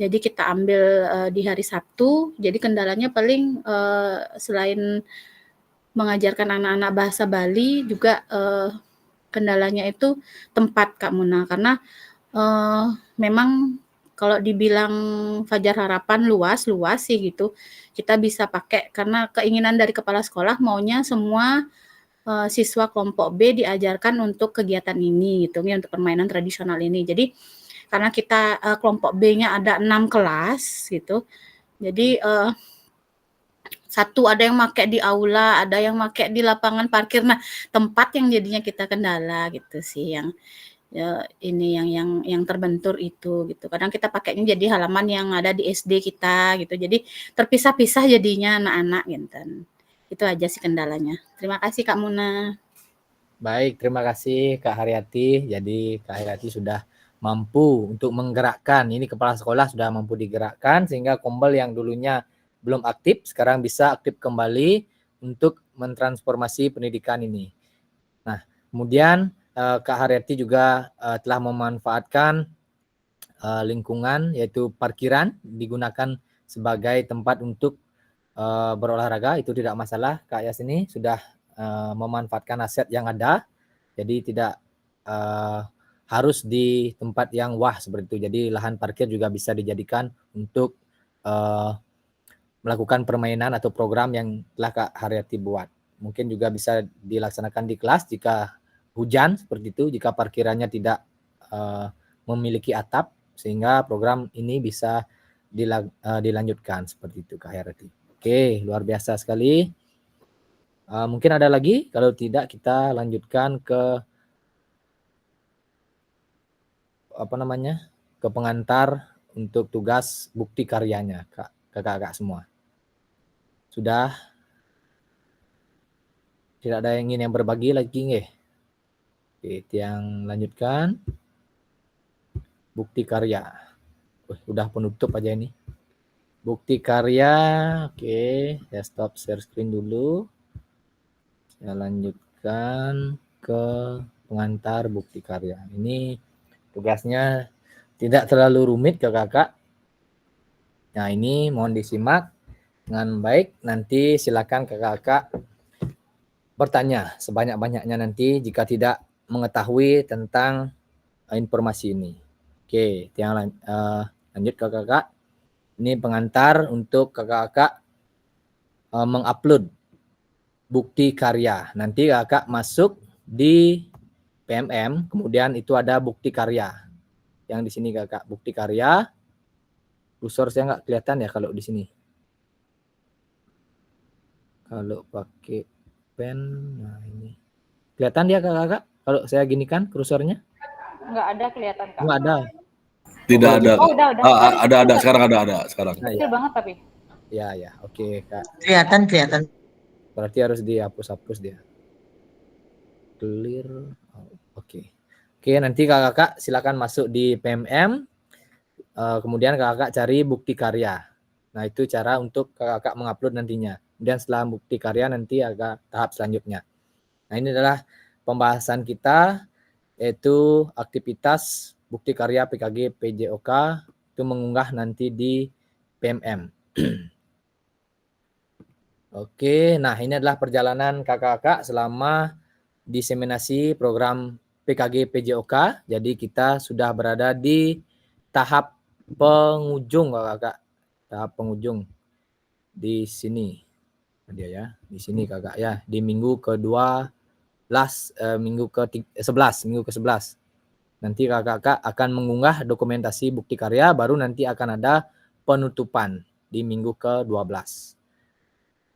Jadi kita ambil di hari Sabtu, jadi kendalanya paling selain mengajarkan anak-anak bahasa Bali juga kendalanya itu tempat Kak Muna, karena memang kalau dibilang Fajar Harapan luas sih gitu. Kita bisa pakai karena keinginan dari kepala sekolah maunya semua siswa kelompok B diajarkan untuk kegiatan ini gitu ya, untuk permainan tradisional ini. Jadi karena kita kelompok B-nya ada 6 kelas gitu. Jadi satu ada yang pakai di aula, ada yang pakai di lapangan parkir. Nah, tempat yang jadinya kita kendala gitu sih yang ini yang terbentur itu gitu. Kadang kita pakainya jadi halaman yang ada di SD kita gitu. Jadi terpisah-pisah jadinya anak-anak gitu. Itu aja sih kendalanya. Terima kasih Kak Muna. Baik, terima kasih Kak Haryati. Jadi Kak Haryati sudah mampu untuk menggerakkan. Ini kepala sekolah sudah mampu digerakkan sehingga Kombel yang dulunya belum aktif sekarang bisa aktif kembali untuk mentransformasi pendidikan ini. Nah, kemudian Kak Haryati juga telah memanfaatkan lingkungan yaitu parkiran digunakan sebagai tempat untuk berolahraga, itu tidak masalah. Kak Yas ini sudah memanfaatkan aset yang ada, jadi tidak harus di tempat yang wah seperti itu. Jadi lahan parkir juga bisa dijadikan untuk melakukan permainan atau program yang telah Kak Haryati buat. Mungkin juga bisa dilaksanakan di kelas jika hujan seperti itu, jika parkirannya tidak memiliki atap, sehingga program ini bisa dilanjutkan seperti itu Kak Haryati. Oke, luar biasa sekali. Mungkin ada lagi, kalau tidak kita lanjutkan ke ke pengantar untuk tugas bukti karyanya kakak-kakak semua. Sudah? Tidak ada yang ingin yang berbagi lagi nggih? Oke, yang lanjutkan bukti karya. Udah penutup aja ini. Bukti karya, oke, saya stop share screen dulu. Saya lanjutkan ke pengantar bukti karya. Ini tugasnya tidak terlalu rumit kakak-kakak. Nah, ini mohon disimak dengan baik. Nanti silakan kakak-kakak bertanya sebanyak-banyaknya nanti jika tidak mengetahui tentang informasi ini. Oke, yang lanjut kakak-kakak. Ini pengantar untuk kakak-kakak mengupload bukti karya. Nanti kakak masuk di PMM, kemudian itu ada bukti karya. Yang di sini kakak, bukti karya. Kursor saya nggak kelihatan ya kalau di sini. Kalau pakai pen, nah ini. Kelihatan dia kakak-kakak? Kalau saya ginikan kursornya? Nggak ada kelihatan Kak. Nggak ada. Tidak ada. Oh, udah. Ada sekarang ada sekarang. Nah, Kecil banget tapi. Ya, oke Kak. Kelihatan. Berarti harus dihapus dia. Clear. Oke, nanti kakak silakan masuk di PMM. Kemudian kakak cari bukti karya. Nah, itu cara untuk kakak mengupload nantinya. Kemudian setelah bukti karya nanti agak tahap selanjutnya. Nah, ini adalah pembahasan kita yaitu aktivitas bukti karya PKG PJOK itu mengunggah nanti di PMM. Oke, nah ini adalah perjalanan kakak-kakak selama diseminasi program PKG PJOK. Jadi kita sudah berada di tahap penghujung kakak-kakak. Tahap penghujung di sini. Dia ya, di sini kakak ya, di minggu ke-12, minggu ke-11. Nanti kakak-kakak akan mengunggah dokumentasi bukti karya, baru nanti akan ada penutupan di minggu ke-12.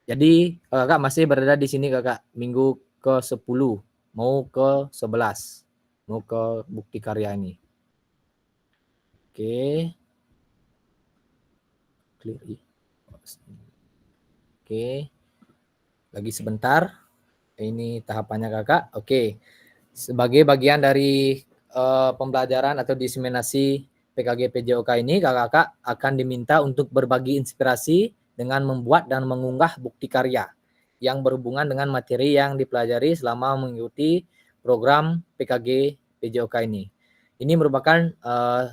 Jadi kakak masih berada di sini kakak, minggu ke-10 mau ke-11, mau ke bukti karya ini. Oke. Clear. Oke. Lagi sebentar. Ini tahapannya kakak. Oke. Sebagai bagian dari pembelajaran atau diseminasi PKG PJOK ini, kakak-kakak akan diminta untuk berbagi inspirasi dengan membuat dan mengunggah bukti karya yang berhubungan dengan materi yang dipelajari selama mengikuti program PKG PJOK ini. Ini merupakan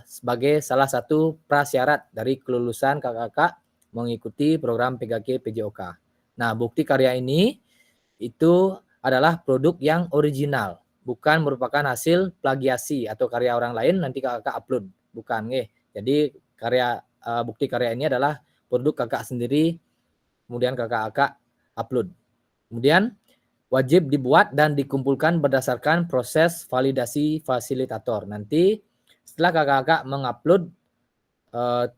sebagai salah satu prasyarat dari kelulusan kakak-kakak mengikuti program PKG PJOK. Nah, bukti karya ini itu adalah produk yang original, bukan merupakan hasil plagiasi atau karya orang lain nanti kakak upload, bukan nggih. Jadi bukti karya ini adalah produk kakak sendiri, kemudian kakak upload. Kemudian wajib dibuat dan dikumpulkan berdasarkan proses validasi fasilitator. Nanti setelah kakak mengupload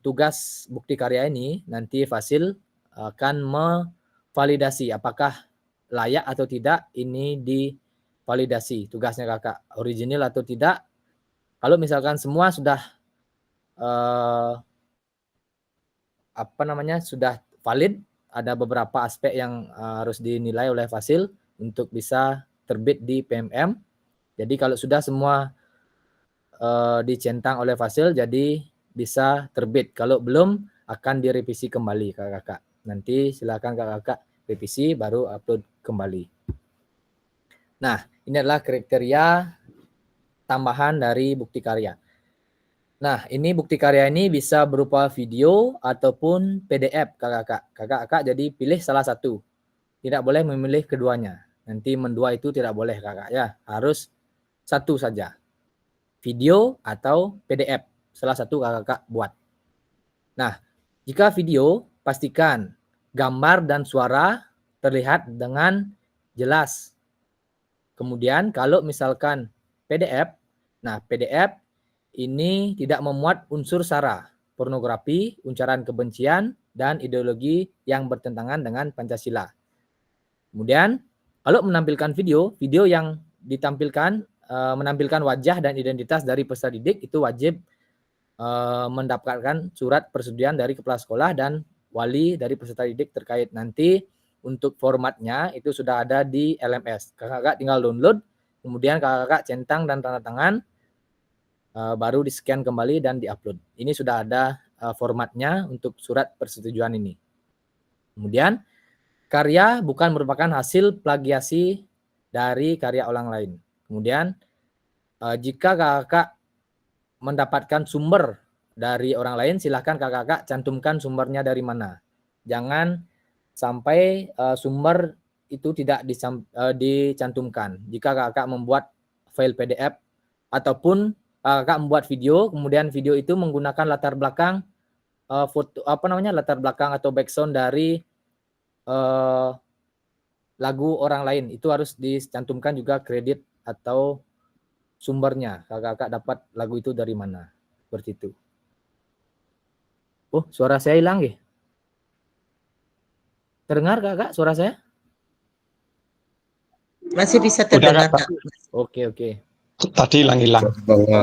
tugas bukti karya ini, nanti Fasil akan memvalidasi apakah layak atau tidak ini divalidasi tugasnya kakak, original atau tidak. Kalau misalkan semua sudah sudah valid, ada beberapa aspek yang harus dinilai oleh Fasil untuk bisa terbit di PMM. Jadi kalau sudah semua dicentang oleh Fasil, jadi bisa terbit. Kalau belum, akan direvisi kembali kakak. Nanti silakan kakak revisi baru upload kembali. Nah, ini adalah kriteria tambahan dari bukti karya. Nah, ini bukti karya ini bisa berupa video ataupun PDF kakak. Kakak jadi pilih salah satu. Tidak boleh memilih keduanya. Nanti mendua itu tidak boleh kakak ya. Harus satu saja. Video atau PDF. Salah satu kakak buat. Nah, jika video, pastikan gambar dan suara terlihat dengan jelas. Kemudian kalau misalkan PDF, nah PDF ini tidak memuat unsur sara, pornografi, ujaran kebencian, dan ideologi yang bertentangan dengan Pancasila. Kemudian kalau menampilkan video yang ditampilkan menampilkan wajah dan identitas dari peserta didik itu wajib mendapatkan surat persetujuan dari kepala sekolah dan wali dari peserta didik terkait. Nanti untuk formatnya itu sudah ada di LMS. Kakak tinggal download, kemudian kakak centang dan tanda tangan, baru di-scan kembali dan di-upload. Ini sudah ada formatnya untuk surat persetujuan ini. Kemudian karya bukan merupakan hasil plagiasi dari karya orang lain. Kemudian jika kakak mendapatkan sumber dari orang lain, silahkan kakak cantumkan sumbernya dari mana. Jangan sampai sumber itu tidak dicantumkan. Jika kakak membuat file PDF ataupun kakak membuat video, kemudian video itu menggunakan latar belakang latar belakang atau background dari lagu orang lain, itu harus dicantumkan juga kredit atau sumbernya. Kakak dapat lagu itu dari mana? Seperti itu. Oh, suara saya hilang ya? Terdengar kakak suara saya? Masih bisa terdengar, Kak. Oke. Tadi hilang.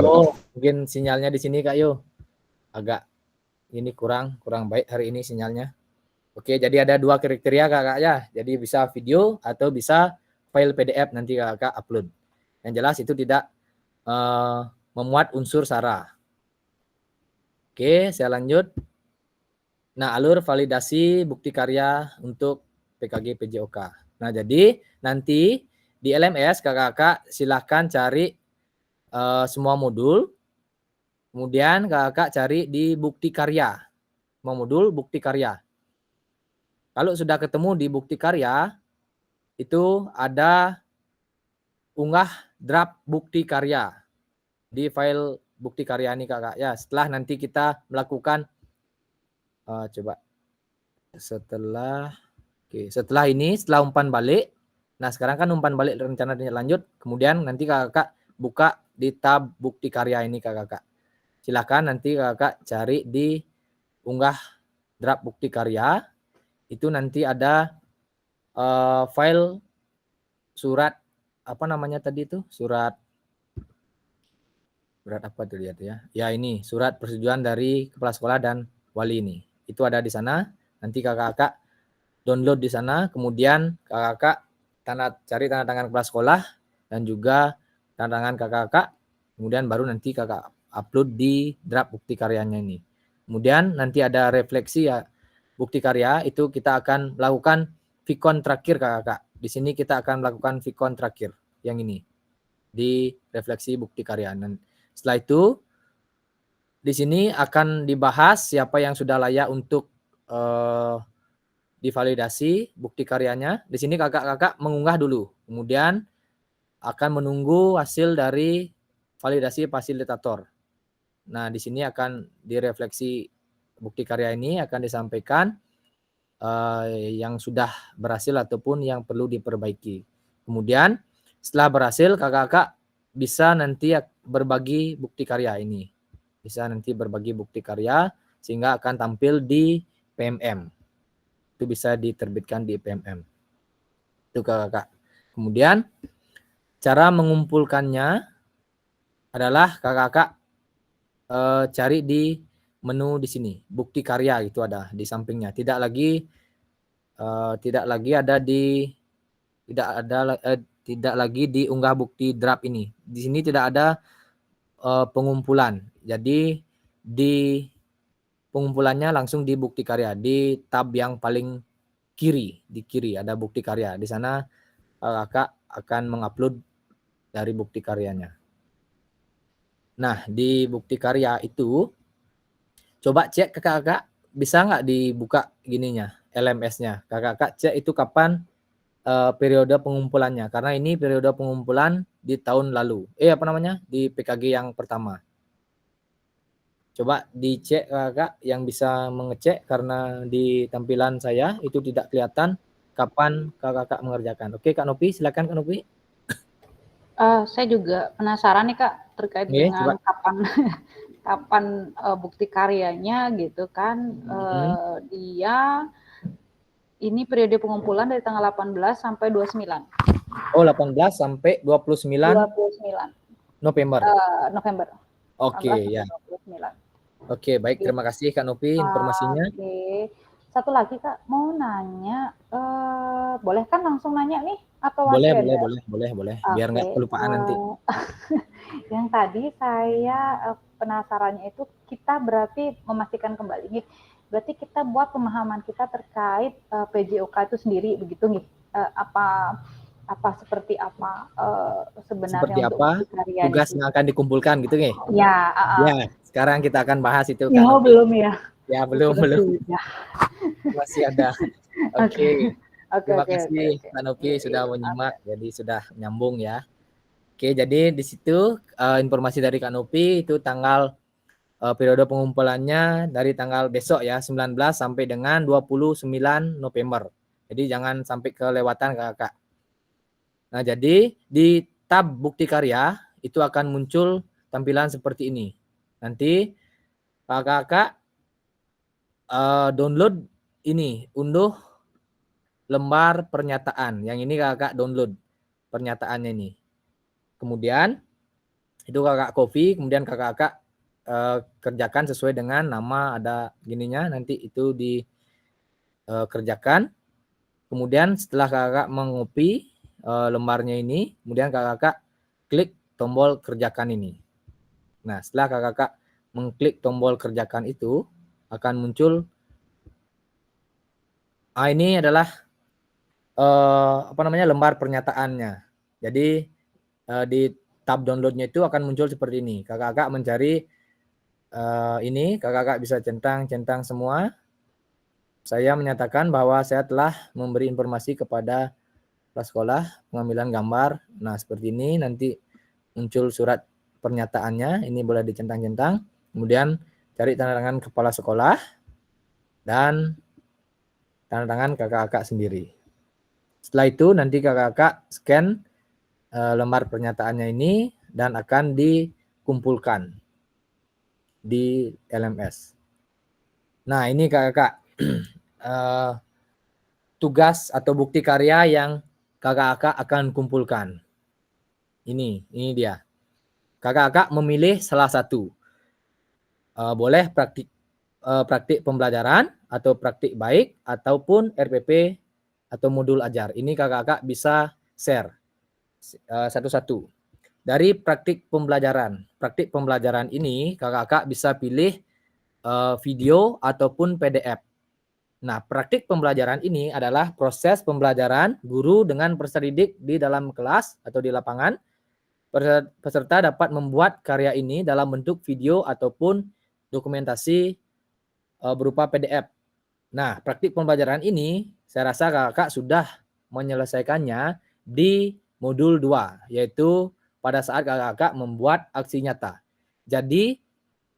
Oh, mungkin sinyalnya di sini Kak Yo. Agak ini kurang baik hari ini sinyalnya. Oke, jadi ada dua kriteria kakak ya. Jadi bisa video atau bisa file PDF nanti kakak upload. Yang jelas itu tidak memuat unsur sara. Oke, saya lanjut. Nah, alur validasi bukti karya untuk PKG PJOK. Nah, jadi nanti di LMS kakak silahkan cari semua modul. Kemudian kakak cari di bukti karya. Semua modul bukti karya. Kalau sudah ketemu di bukti karya, itu ada unggah draft bukti karya di file bukti karya ini kakak ya. Setelah nanti kita melakukan setelah ini, setelah umpan balik. Nah, sekarang kan umpan balik rencana lanjut, kemudian nanti kakak buka di tab bukti karya ini kakak. Silakan nanti kakak cari di unggah draft bukti karya. Itu nanti ada file surat surat apa tuh lihat ya. Ya ini surat persetujuan dari kepala sekolah dan wali ini. Itu ada di sana. Nanti kakak download di sana. Kemudian kakak cari tanda tangan kepala sekolah dan juga tanda tangan kakak. Kemudian baru nanti kakak upload di draft bukti karyanya ini. Kemudian nanti ada refleksi ya bukti karya, itu kita akan melakukan vikon terakhir kakak. Di sini kita akan melakukan vikon terakhir yang ini di refleksi bukti karya. Dan setelah itu di sini akan dibahas siapa yang sudah layak untuk divalidasi bukti karyanya. Di sini kakak-kakak mengunggah dulu. Kemudian akan menunggu hasil dari validasi fasilitator. Nah, di sini akan direfleksi bukti karya ini akan disampaikan yang sudah berhasil ataupun yang perlu diperbaiki. Kemudian setelah berhasil kakak-kakak bisa nanti berbagi bukti karya ini. Bisa nanti berbagi bukti karya sehingga akan tampil di PMM. Itu bisa diterbitkan di PMM. Itu kakak-kakak. Kemudian cara mengumpulkannya adalah kakak-kakak cari di menu di sini, bukti karya itu ada di sampingnya. Tidak lagi ada di tidak lagi diunggah bukti draft ini. Di sini tidak ada pengumpulan. Jadi di pengumpulannya langsung di bukti karya, di tab yang paling kiri, di kiri ada bukti karya. Di sana kakak akan mengupload dari bukti karyanya. Nah, di bukti karya itu coba cek kakak-kakak bisa nggak dibuka gininya, LMS-nya. Kakak-kakak cek itu kapan periode pengumpulannya. Karena ini periode pengumpulan di tahun lalu. Di PKG yang pertama. Coba dicek kakak yang bisa mengecek karena di tampilan saya itu tidak kelihatan kapan kakak-kakak mengerjakan. Oke Kak Nopi, silakan Kak Nopi. Saya juga penasaran nih Kak terkait dengan kapan bukti karyanya gitu kan. Dia ini periode pengumpulan dari tanggal 18 sampai 29. Oh, 18 sampai 29 November. November. Oke, ya. 29. Oke, baik, terima kasih Kak Nopi informasinya. Oke. Satu lagi Kak, mau nanya, boleh kan langsung nanya nih atau Boleh. Biar nggak kelupaan nanti. Yang tadi saya penasarannya itu kita berarti memastikan kembali nih. Berarti kita buat pemahaman kita terkait PJOK itu sendiri begitu nih. Seperti apa sebenarnya seperti untuk apa tugas yang akan dikumpulkan gitu nih? Ya, sekarang kita akan bahas itu. Oh, belum ya? Ya, belum. Masih ada. Oke. Terima kasih Kak Nopi sudah menyimak, jadi sudah nyambung ya. Oke, jadi di situ informasi dari Kak Nopi itu tanggal periode pengumpulannya dari tanggal besok ya, 19 sampai dengan 29 November. Jadi jangan sampai kelewatan kakak. Nah, jadi di tab bukti karya itu akan muncul tampilan seperti ini. Nanti kakak download ini, unduh lembar pernyataan. Yang ini kakak download pernyataannya ini. Kemudian itu kakak copy, kemudian kakak kerjakan sesuai dengan nama ada gininya, nanti itu dikerjakan. Kemudian setelah kakak mengopi lembarnya ini, kemudian kakak klik tombol kerjakan ini. Nah, setelah kakak mengklik tombol kerjakan itu akan muncul ini adalah lembar pernyataannya. Jadi di tab downloadnya itu akan muncul seperti ini. Kakak mencari ini, kakak bisa centang semua. Saya menyatakan bahwa saya telah memberi informasi kepada kepala sekolah pengambilan gambar. Nah, seperti ini nanti muncul surat pernyataannya. Ini boleh dicentang-centang. Kemudian cari tanda tangan kepala sekolah dan tanda tangan kakak-kakak sendiri. Setelah itu nanti kakak-kakak scan lembar pernyataannya ini dan akan dikumpulkan di LMS. Nah, ini kakak-kakak tugas atau bukti karya yang kakak-kakak akan kumpulkan. Ini dia. Kakak-kakak memilih salah satu. Boleh praktik pembelajaran atau praktik baik ataupun RPP atau modul ajar. Ini kakak-kakak bisa share satu-satu. Dari praktik pembelajaran ini kakak-kakak bisa pilih video ataupun PDF. Nah, praktik pembelajaran ini adalah proses pembelajaran guru dengan peserta didik di dalam kelas atau di lapangan. Peserta dapat membuat karya ini dalam bentuk video ataupun dokumentasi berupa PDF. Nah, praktik pembelajaran ini saya rasa kakak sudah menyelesaikannya di modul 2, yaitu pada saat kakak membuat aksi nyata. Jadi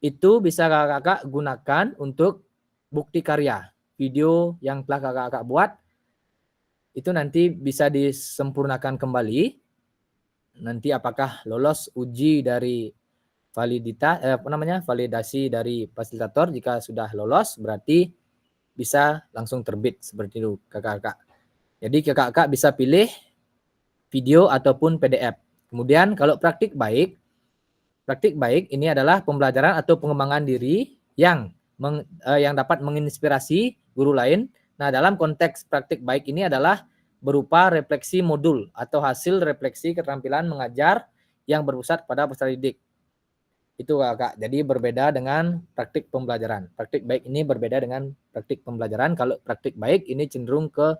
itu bisa kakak-kakak gunakan untuk bukti karya. Video yang telah kakak-kakak buat itu nanti bisa disempurnakan kembali. Nanti apakah lolos uji dari validasi dari fasilitator. Jika sudah lolos berarti bisa langsung terbit seperti itu kakak-kakak. Jadi kakak-kakak bisa pilih video ataupun PDF. Kemudian kalau praktik baik ini adalah pembelajaran atau pengembangan diri yang dapat menginspirasi guru lain. Nah, dalam konteks praktik baik ini adalah berupa refleksi modul atau hasil refleksi keterampilan mengajar yang berpusat pada peserta didik. Itu kakak. Jadi berbeda dengan praktik pembelajaran. Praktik baik ini berbeda dengan praktik pembelajaran. Kalau praktik baik ini cenderung ke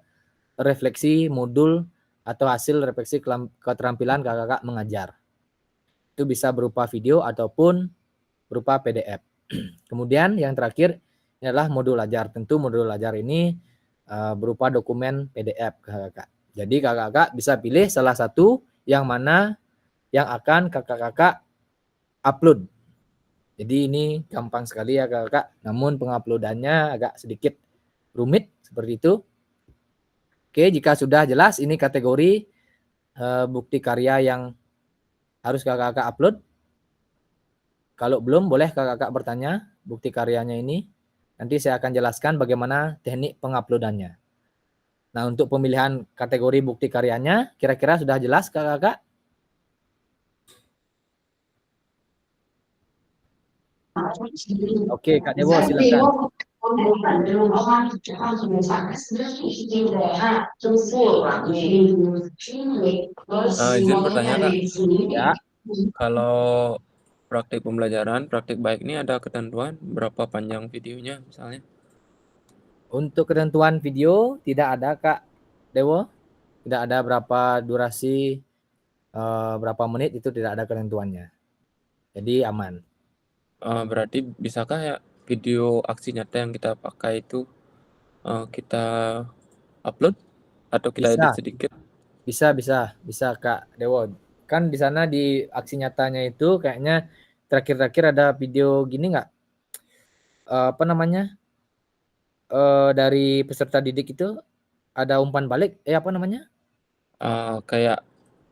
refleksi modul atau hasil refleksi keterampilan kakak mengajar. Itu bisa berupa video ataupun berupa PDF. Kemudian yang terakhir ini adalah modul ajar. Tentu modul ajar ini berupa dokumen PDF kakak. Jadi kakak bisa pilih salah satu yang mana yang akan kakak upload. Jadi ini gampang sekali ya kakak. Namun penguploadannya agak sedikit rumit seperti itu. Oke, jika sudah jelas ini kategori bukti karya yang harus kakak upload. Kalau belum boleh kakak bertanya bukti karyanya ini. Nanti saya akan jelaskan bagaimana teknik penguploadannya. Nah, untuk pemilihan kategori bukti karyanya kira-kira sudah jelas kakak? Oke, Kak Dewo silakan. Izin bertanya Kak. Ya. Kalau praktik pembelajaran, praktik baik ini ada ketentuan berapa panjang videonya misalnya? Untuk ketentuan video tidak ada Kak Dewo. Tidak ada berapa durasi, berapa menit, itu tidak ada ketentuannya. Jadi aman. Berarti bisakah ya video aksi nyata yang kita pakai itu kita upload atau kita edit sedikit? Bisa Kak Dewo. Kan di sana di aksi nyatanya itu kayaknya terakhir-terakhir ada video gini nggak? Dari peserta didik itu ada umpan balik, kayak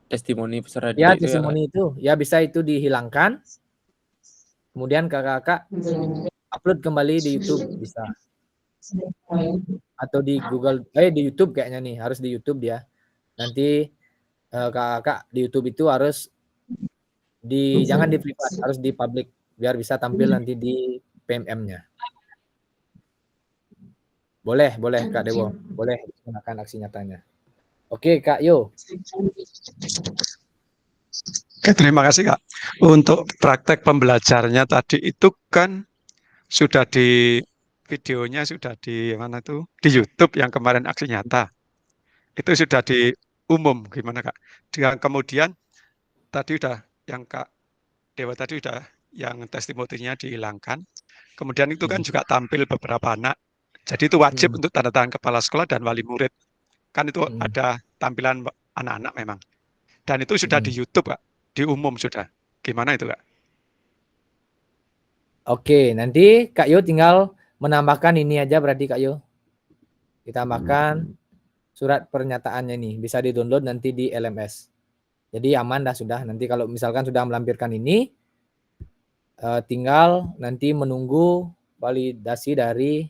testimoni peserta didik. Ya, testimoni itu. Ya, bisa itu dihilangkan. Kemudian kakak upload kembali di YouTube bisa. Atau di Google, di YouTube kayaknya nih, harus di YouTube dia. Nanti kakak di YouTube itu harus jangan di privat, harus di public biar bisa tampil nanti di PMM-nya. Boleh Kak Dewo, boleh gunakan aksi nyatanya. Oke Kak Yo. Oke, terima kasih Kak. Untuk praktek pembelajarnya tadi itu kan sudah di videonya sudah di mana tuh? Di YouTube yang kemarin aksi nyata. Itu sudah di umum gimana Kak? Dan kemudian tadi udah yang Kak Dewa tadi udah yang testimoninya dihilangkan. Kemudian itu kan juga tampil beberapa anak. Jadi itu wajib untuk tanda tangan kepala sekolah dan wali murid. Kan itu ada tampilan anak-anak memang. Dan itu sudah di YouTube Kak. Di umum sudah. Gimana itu Kak? Oke, nanti Kak Yo tinggal menambahkan ini aja berarti Kak Yo. Kita tambahkan surat pernyataannya ini. Bisa di-download nanti di LMS. Jadi aman dah sudah. Nanti kalau misalkan sudah melampirkan ini, tinggal nanti menunggu validasi dari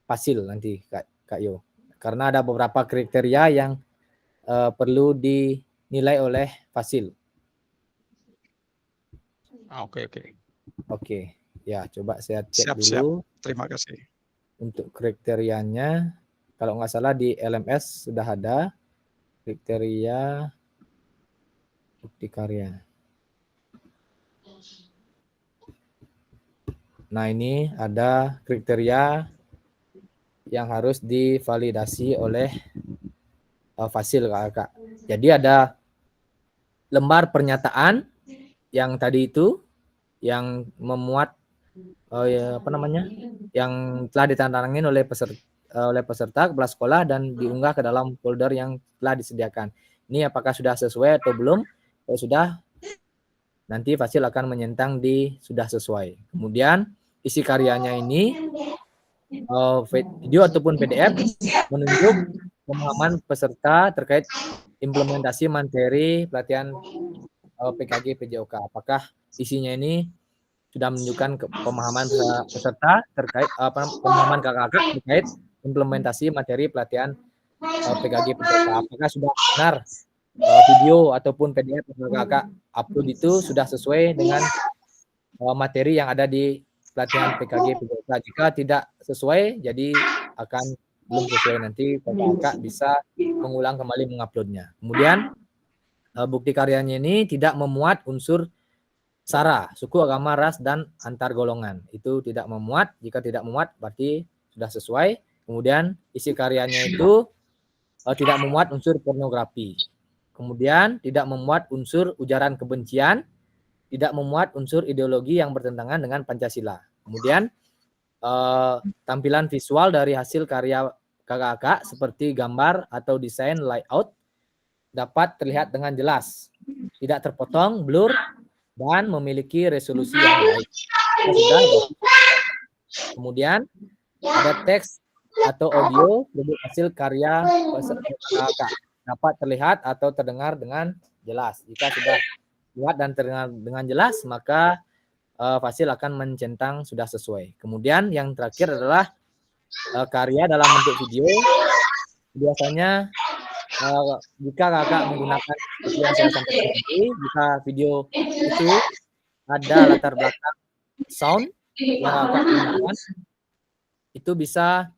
Fasil nanti Kak Yo. Karena ada beberapa kriteria yang perlu dinilai oleh Fasil. Oke. Ya, coba saya cek dulu. Terima kasih. Untuk kriterianya, kalau nggak salah di LMS sudah ada kriteria bukti karya. Nah, ini ada kriteria yang harus divalidasi oleh Fasil Kak. Jadi ada lembar pernyataan yang tadi itu yang memuat yang telah ditandatangani oleh peserta kepala sekolah dan diunggah ke dalam folder yang telah disediakan. Ini apakah sudah sesuai atau belum? Kalau sudah, nanti Fasil akan menyentang di sudah sesuai. Kemudian isi karyanya ini video ataupun PDF menunjuk pemahaman peserta terkait implementasi materi pelatihan PKG PJOK. Apakah isinya ini sudah menunjukkan pemahaman peserta terkait pemahaman kakak terkait implementasi materi pelatihan PKG PJOK. Apakah sudah benar video ataupun PDF yang kakak upload itu sudah sesuai dengan materi yang ada di pelatihan PKG PJOK. Jika tidak sesuai, jadi akan belum sesuai, nanti kakak bisa mengulang kembali menguploadnya. Kemudian bukti karyanya ini tidak memuat unsur SARA, suku, agama, ras, dan antar golongan. Itu tidak memuat. Jika tidak memuat, berarti sudah sesuai. Kemudian isi karyanya itu tidak memuat unsur pornografi. Kemudian tidak memuat unsur ujaran kebencian, tidak memuat unsur ideologi yang bertentangan dengan Pancasila. Kemudian tampilan visual dari hasil karya kakak-kakak seperti gambar atau desain layout dapat terlihat dengan jelas, tidak terpotong, blur, dan memiliki resolusi yang baik. Kemudian ada teks atau audio dari hasil karya kakak dapat terlihat atau terdengar dengan jelas. Jika sudah terlihat dan terdengar dengan jelas, maka Fasil akan mencentang sudah sesuai. Kemudian yang terakhir adalah karya dalam bentuk video. Biasanya jika kakak menggunakan seperti yang saya sampaikan tadi, jika video itu ada latar belakang sound yang kakak gunakan, itu bisa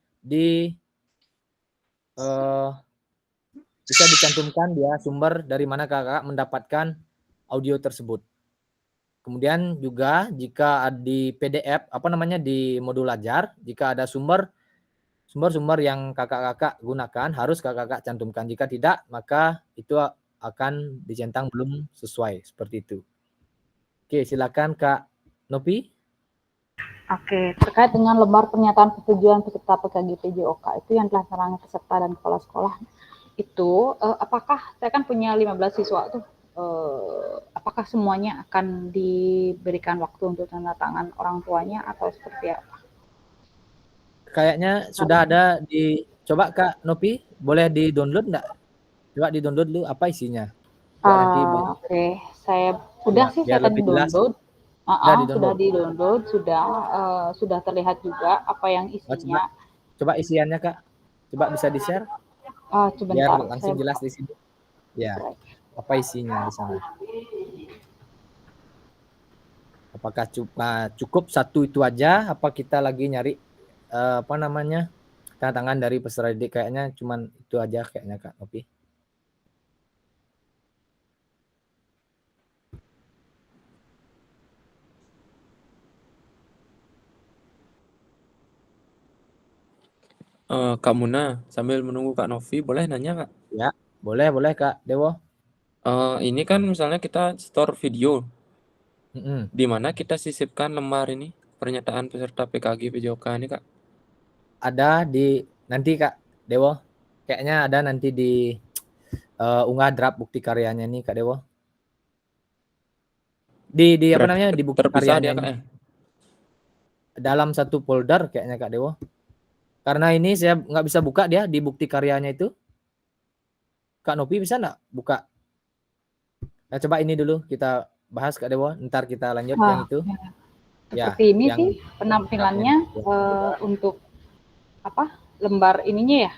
dicantumkan dia sumber dari mana kakak mendapatkan audio tersebut. Kemudian juga jika di PDF di modul ajar, jika ada sumber-sumber yang kakak-kakak gunakan harus kakak-kakak cantumkan. Jika tidak, maka itu akan dicentang belum sesuai, seperti itu. Oke, silakan Kak Nopi. Oke, terkait dengan lembar pernyataan persetujuan peserta PKG PJOK itu yang telah terangkan peserta dan kepala sekolah itu, apakah saya kan punya 15 siswa tuh, apakah semuanya akan diberikan waktu untuk tanda tangan orang tuanya atau seperti apa? Kayaknya sudah ada di, coba Kak Nopi, boleh di-download enggak? Coba di-download dulu apa isinya. Oke, saya udah sih saya tadi download. Sudah di-download, sudah terlihat juga apa yang isinya. Coba isiannya Kak. Coba bisa di-share? Sebentar. Biar langsung jelas di sini. Ya. Apa isinya di sana? Apakah cukup satu itu aja? Apa kita lagi nyari tanda tangan dari peserta didik? Kayaknya cuman itu aja kayaknya Kak Nopi. Kak Muna, sambil menunggu Kak Novi, boleh nanya Kak? Ya, boleh Kak Dewo. Ini kan misalnya kita store video, di mana kita sisipkan lembar ini pernyataan peserta PKG PJOK ini Kak? Ada di nanti Kak Dewo, kayaknya ada nanti di unggah draft bukti karyanya nih Kak Dewo. Di di bukti karyanya Kak, dalam satu folder kayaknya Kak Dewo. Karena ini saya nggak bisa buka dia di bukti karyanya itu. Kak Nopi bisa nggak buka? Nah, coba ini dulu kita bahas Kak Dewo, ntar kita lanjut yang itu. Seperti ini yang sih penampilannya untuk lembar ininya ya,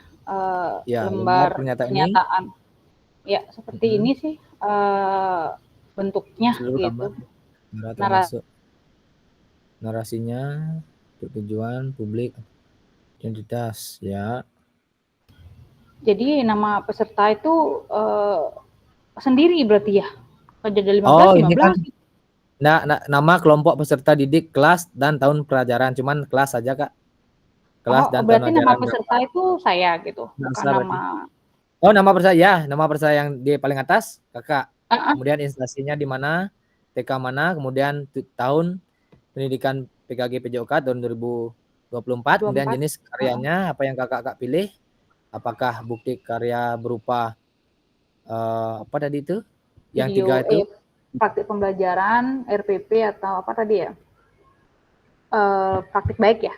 lembar pernyataan. Ya, seperti ini sih bentuknya gitu. Narasinya, tujuan publik, identitas ya. Jadi nama peserta itu sendiri berarti ya? Ada 15, 15. Ini kan nama kelompok peserta didik, kelas dan tahun pelajaran, cuman kelas saja Kak. Kelas dan berarti tahun nama peserta itu saya gitu. Bukan nama. Nama peserta ya, nama peserta yang di paling atas Kakak. Kemudian instansinya di mana, TK mana, kemudian tahun pendidikan PKG PJOK tahun 2024, kemudian jenis karyanya apa yang kakak pilih, apakah bukti karya berupa apa tadi itu, yang 3 itu praktik pembelajaran, RPP atau apa tadi ya? Praktik baik ya?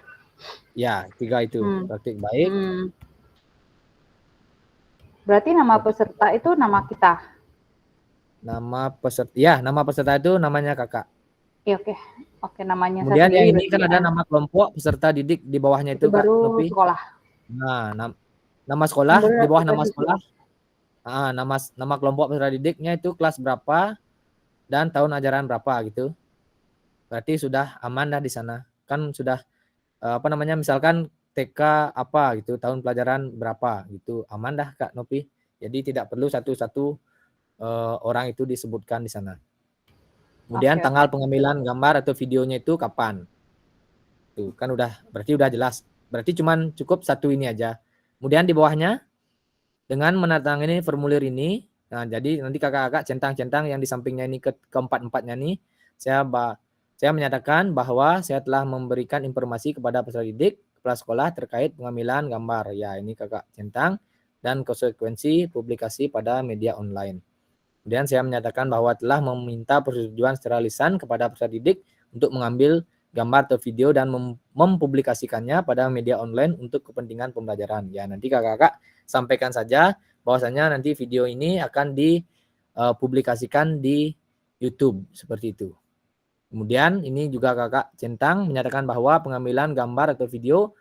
Ya, 3 itu. Praktik baik. Berarti nama peserta itu nama kita. Nama peserta, ya, nama peserta itu namanya kakak. Ya, oke, namanya Kemudian saya yang sendiri ini kan ada nama kelompok peserta didik di bawahnya itu Kak baru Nopi. sekolah. Nah, nama sekolah di bawah nama sekolah. Nama kelompok peserta didiknya itu kelas berapa dan tahun ajaran berapa gitu. Berarti sudah aman dah di sana. Kan sudah misalkan TK apa gitu, tahun pelajaran berapa gitu. Aman dah Kak Nopi. Jadi tidak perlu satu-satu orang itu disebutkan di sana. Kemudian tanggal pengambilan gambar atau videonya itu kapan? Tuh, kan berarti udah jelas. Berarti cuman cukup satu ini aja. Kemudian di bawahnya dengan menandatangani formulir ini, nah jadi nanti kakak-kakak centang-centang yang di sampingnya ini keempat-empatnya nih, saya menyatakan bahwa saya telah memberikan informasi kepada peserta didik, kepala sekolah terkait pengambilan gambar. Ya, ini kakak centang dan konsekuensi publikasi pada media online. Kemudian saya menyatakan bahwa telah meminta persetujuan secara lisan kepada peserta didik untuk mengambil gambar atau video dan mempublikasikannya pada media online untuk kepentingan pembelajaran. Ya, nanti kakak-kakak sampaikan saja bahwasanya nanti video ini akan dipublikasikan di YouTube seperti itu. Kemudian ini juga kakak centang menyatakan bahwa pengambilan gambar atau video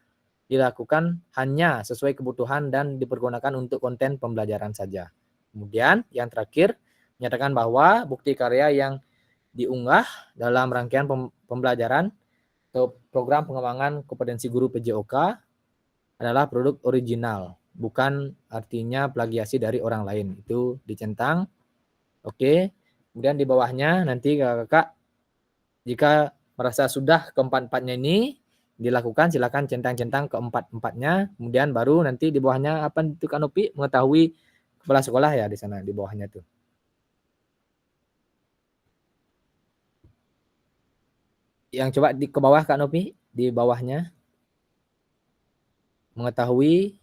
dilakukan hanya sesuai kebutuhan dan dipergunakan untuk konten pembelajaran saja. Kemudian yang terakhir menyatakan bahwa bukti karya yang diunggah dalam rangkaian pembelajaran atau program pengembangan kompetensi guru PJOK adalah produk original, bukan artinya plagiasi dari orang lain. Itu dicentang. Oke. Kemudian di bawahnya nanti kakak jika merasa sudah keempat-empatnya ini dilakukan, silakan centang-centang keempat-empatnya. Kemudian baru nanti di bawahnya apa itu Kak Nopi mengetahui kepala sekolah ya di sana di bawahnya tuh. Yang coba ke bawah Kak Nopi, di bawahnya mengetahui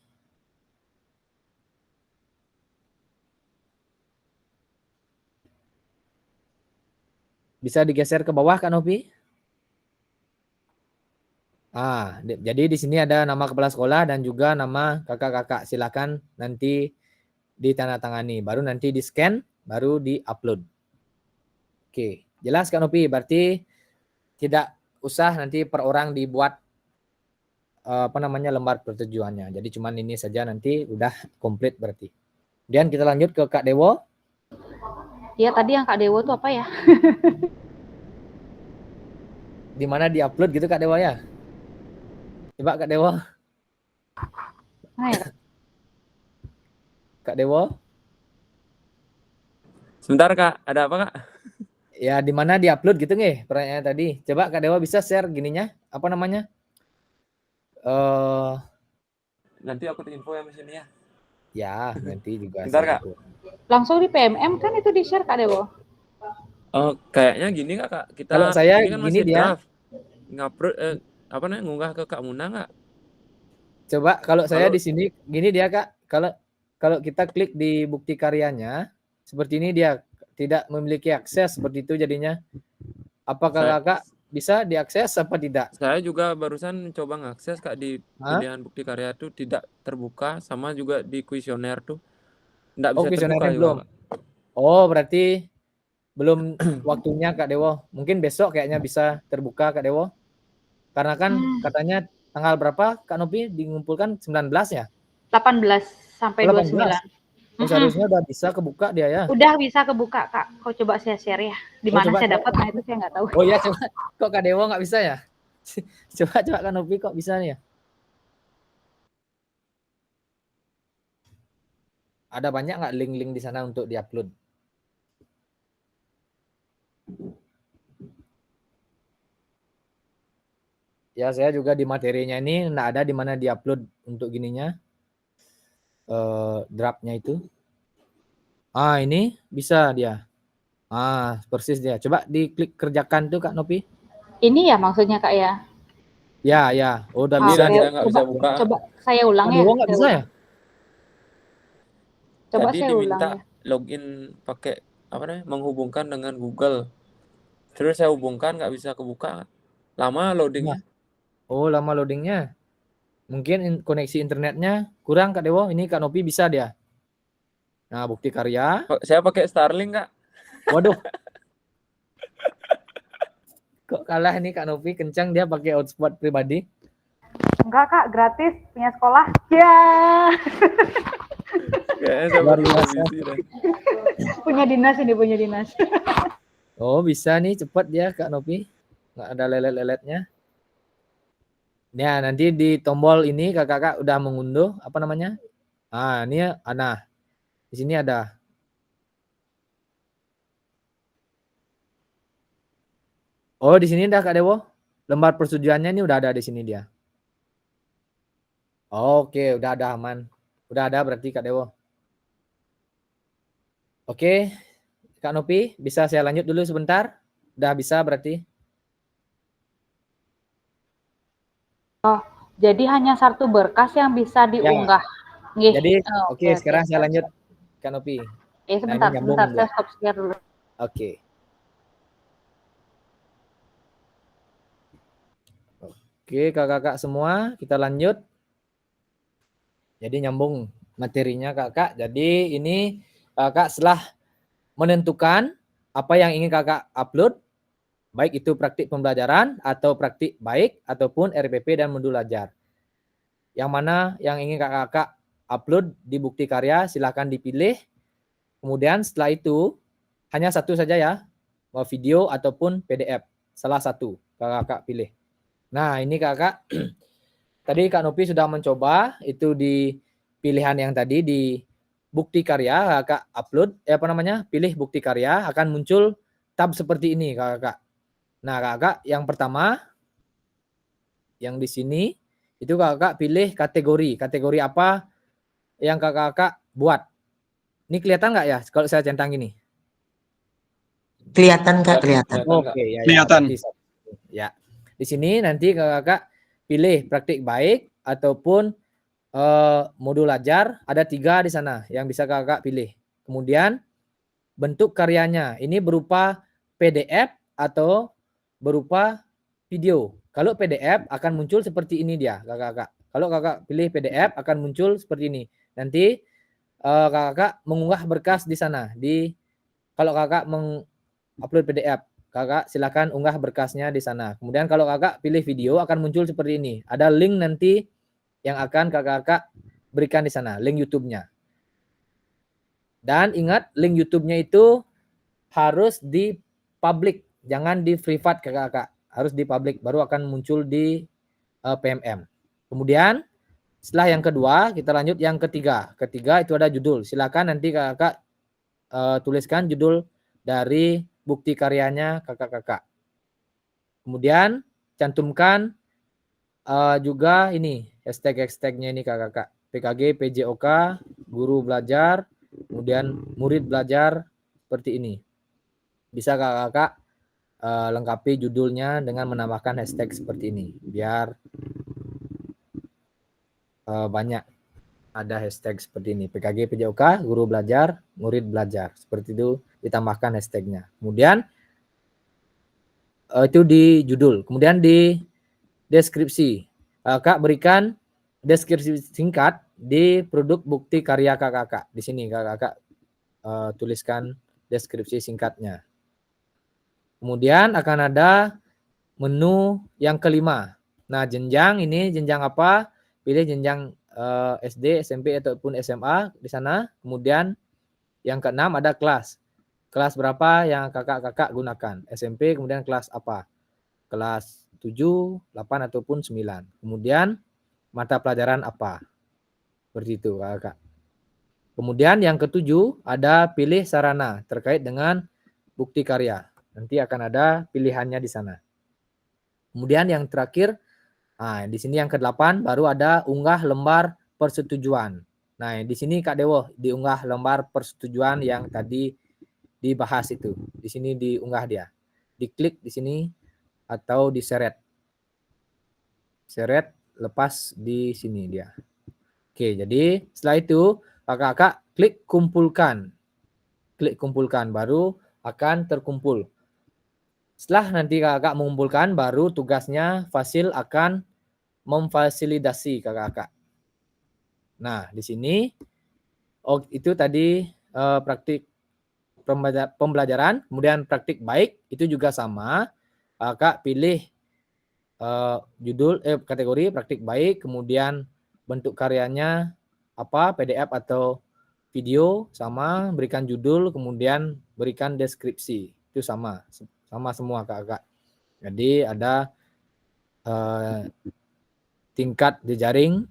bisa digeser ke bawah Kak Nopi. Jadi di sini ada nama kepala sekolah dan juga nama kakak-kakak. Silakan nanti ditandatangani, baru nanti di-scan, baru di-upload. Oke, jelas Kak Nopi, berarti tidak usah nanti per orang dibuat lembar persetujuannya. Jadi cuman ini saja nanti udah komplit berarti. Kemudian kita lanjut ke Kak Dewo. Ya, tadi yang Kak Dewo itu apa ya? Di mana di-upload gitu Kak Dewo ya? Coba Kak Dewo. Kak Dewo. Sebentar Kak, ada apa Kak? Ya, di mana di-upload gitu nih pertanyaannya tadi. Coba Kak Dewa bisa share gininya, apa namanya? Nanti aku info ya mesinnya. Ya, nanti juga. Bentar Kak. Langsung di PMM kan itu di-share Kak Dewo? Kayaknya gini Kak, kita kalau saya ini kan gini masih dia. draft. Ngunggah ke Kak Muna Kak? Coba kalau saya di sini gini dia Kak, kalau kita klik di bukti karyanya seperti ini dia tidak memiliki akses seperti itu jadinya. Apakah kakak bisa diakses apa tidak? Saya juga barusan coba ngakses Kak di pilihan bukti karya tuh tidak terbuka, sama juga di kuesioner tuh enggak bisa terbuka belum. juga. Oh, berarti belum waktunya Kak Dewo. Mungkin besok kayaknya bisa terbuka Kak Dewo. Karena kan katanya tanggal berapa Kak Nopi mengumpulkan 19 ya? 18 sampai 29. Seharusnya udah bisa kebuka dia ya. Udah bisa kebuka Kak. Kau coba saya share ya. Di mana saya dapat? Nah itu saya nggak tahu. Oh ya coba. Kok Kak Dewo nggak bisa ya? coba Kak Nopi kok bisa nih ya? Ada banyak nggak link-link di sana untuk diupload? Ya saya juga di materinya ini nggak ada di mana diupload untuk gininya. Draftnya itu. Ini bisa dia. Persis dia. Coba diklik kerjakan tuh Kak Nopi. Ini ya maksudnya Kak ya? Ya. Oh, udah bisa. Dia nggak bisa buka. Coba saya ulang ya. Nggak bisa ya? Coba Tadi saya diminta ulang ya. login pakai menghubungkan dengan Google. Terus saya hubungkan nggak bisa kebuka. Lama loadingnya. Oh, lama loadingnya. Mungkin koneksi internetnya kurang Kak Dewo. Ini Kak Nopi bisa dia. Nah, bukti karya. Saya pakai Starlink, Kak. Waduh. Kok kalah nih Kak Nopi, kencang dia pakai hotspot pribadi. Enggak Kak, gratis punya sekolah. Ya. Kayaknya saya Luar pakai biasa. televisi deh. Punya dinas ini, punya dinas. Oh, bisa nih cepat dia Kak Nopi. Nggak ada lelet-leletnya. Ya, nanti di tombol ini kakak-kakak udah mengunduh apa namanya? Ah, ini ya, nah. Di sini ada. Oh, di sini udah Kak Dewo. Lembar persetujuannya ini udah ada di sini dia. Oke, udah ada aman. Udah ada berarti Kak Dewo. Oke, Kak Nopi, bisa saya lanjut dulu sebentar? Udah bisa berarti? Oh, jadi hanya satu berkas yang bisa diunggah. Nggih. Jadi, Oh, oke, sekarang saya lanjut Kak Nopi. Sebentar, sebentar, saya stop share dulu. Oke. Oke, kakak-kakak semua, kita lanjut. Jadi nyambung materinya kakak. Jadi ini kakak setelah menentukan apa yang ingin kakak upload, baik itu praktik pembelajaran atau praktik baik ataupun RPP dan modul ajar. Yang mana yang ingin kakak upload di bukti karya silahkan dipilih. Kemudian setelah itu hanya satu saja ya, mau video ataupun PDF. Salah satu kakak pilih. Nah ini kakak, tadi Kak Nopi sudah mencoba itu di pilihan yang tadi di bukti karya, kakak upload, pilih bukti karya, akan muncul tab seperti ini kakak. Nah kakak yang pertama, yang di sini, itu kakak pilih kategori apa yang kakak buat. Ini kelihatan nggak ya kalau saya centang ini? Kelihatan Kak, kelihatan. Oke, ya, Kelihatan. Ya. Di sini nanti kakak pilih praktik baik ataupun modul ajar, ada 3 di sana yang bisa kakak pilih. Kemudian bentuk karyanya ini berupa PDF atau berupa video. Kalau PDF akan muncul seperti ini dia kakak. Kalau kakak pilih PDF akan muncul seperti ini. Nanti kakak mengunggah berkas di sana. Kalau kakak mengupload PDF, kakak silakan unggah berkasnya di sana. Kemudian kalau kakak pilih video akan muncul seperti ini. Ada link nanti yang akan kakak berikan di sana, link YouTube-nya. Dan ingat link YouTube-nya itu harus di public, jangan di private kakak. Harus di public baru akan muncul di PMM. Kemudian setelah yang kedua kita lanjut yang ketiga. Ketiga itu ada judul. Silakan nanti kakak tuliskan judul dari bukti karyanya kakak-kakak. Kemudian cantumkan juga ini hashtag-hashtagnya ini kakak-kakak. PKG, PJOK, guru belajar, kemudian murid belajar seperti ini. Bisa kakak-kakak lengkapi judulnya dengan menambahkan hashtag seperti ini. Biar banyak ada hashtag seperti ini. PKG, PJOK, guru belajar, murid belajar. Seperti itu ditambahkan hashtagnya. Kemudian itu di judul. Kemudian di deskripsi. Kakak berikan deskripsi singkat di produk bukti karya kakak. Di sini kakak tuliskan deskripsi singkatnya. Kemudian akan ada menu yang kelima. Nah, jenjang ini jenjang apa? Pilih jenjang SD, SMP ataupun SMA di sana. Kemudian yang keenam ada kelas. Kelas berapa yang kakak-kakak gunakan? SMP, kemudian kelas apa? Kelas 7, 8 ataupun 9. Kemudian mata pelajaran apa? Seperti itu kakak. Kemudian yang ketujuh ada pilih sarana terkait dengan bukti karya. Nanti akan ada pilihannya di sana. Kemudian yang terakhir, nah di sini yang ke-8 baru ada unggah lembar persetujuan. Nah di sini Kak Dewo diunggah lembar persetujuan yang tadi dibahas itu. Di sini diunggah dia. Diklik di sini atau diseret. Seret lepas di sini dia. Oke, jadi setelah itu kakak-kakak klik kumpulkan. klik kumpulkan, baru akan terkumpul. Setelah nanti kakak mengumpulkan, baru tugasnya Fasil akan memfasilitasi kakak-kakak. Nah, di sini itu tadi praktik pembelajaran, kemudian praktik baik itu juga sama. Kakak pilih judul kategori praktik baik, kemudian bentuk karyanya apa, PDF atau video, sama, berikan judul, kemudian berikan deskripsi. Itu sama semua kakak. Jadi ada tingkat jejaring,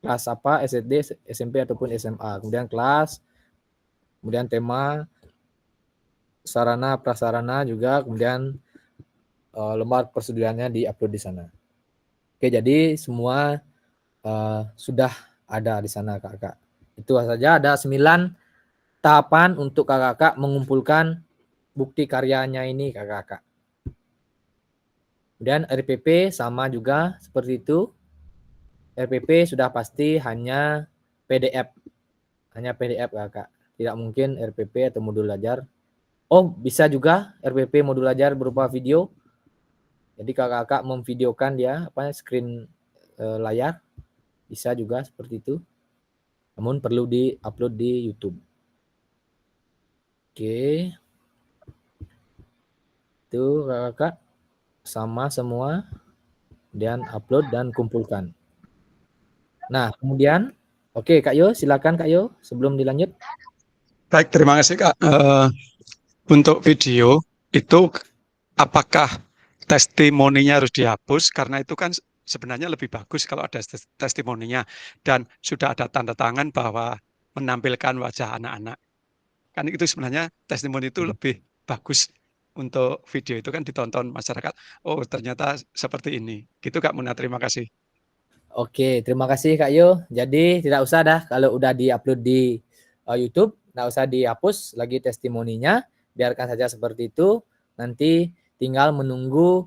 kelas apa, SD, SMP ataupun SMA, kemudian kelas, kemudian tema, sarana prasarana juga, kemudian lembar persetujuannya diupload di sana. Oke, jadi semua sudah ada di sana kakak. Itu saja, ada 9 tahapan untuk kakak mengumpulkan bukti karyanya ini kakak. Kemudian RPP sama juga seperti itu. RPP sudah pasti hanya PDF. Hanya PDF kakak. Tidak mungkin RPP atau modul belajar. Oh, bisa juga RPP modul belajar berupa video. Jadi kakak memvideokan dia screen layar. Bisa juga seperti itu. Namun perlu di-upload di YouTube. Oke. Itu kakak sama semua. Kemudian upload dan kumpulkan. Nah, kemudian oke Kak Yo, silakan Kak Yo sebelum dilanjut. Baik, terima kasih Kak. Untuk video itu apakah testimoninya harus dihapus, karena itu kan sebenarnya lebih bagus kalau ada testimoninya dan sudah ada tanda tangan bahwa menampilkan wajah anak-anak. Kan itu sebenarnya testimoni itu lebih bagus untuk video itu kan ditonton masyarakat. Oh, ternyata seperti ini. Gitu Kak Muna, terima kasih. Oke, terima kasih Kak Yo. Jadi tidak usah dah kalau udah di-upload di YouTube, tidak usah dihapus lagi testimoninya, biarkan saja seperti itu. Nanti tinggal menunggu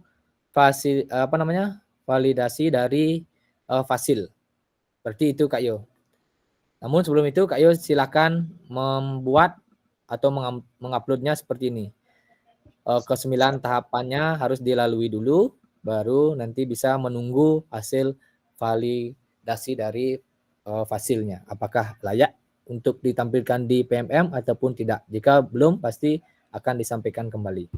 validasi dari Fasil. Seperti itu Kak Yo. Namun sebelum itu Kak Yo silakan membuat atau menguploadnya seperti ini. Ke-9 tahapannya harus dilalui dulu, baru nanti bisa menunggu hasil validasi dari Fasilnya. Apakah layak untuk ditampilkan di PMM ataupun tidak. Jika belum, pasti akan disampaikan kembali.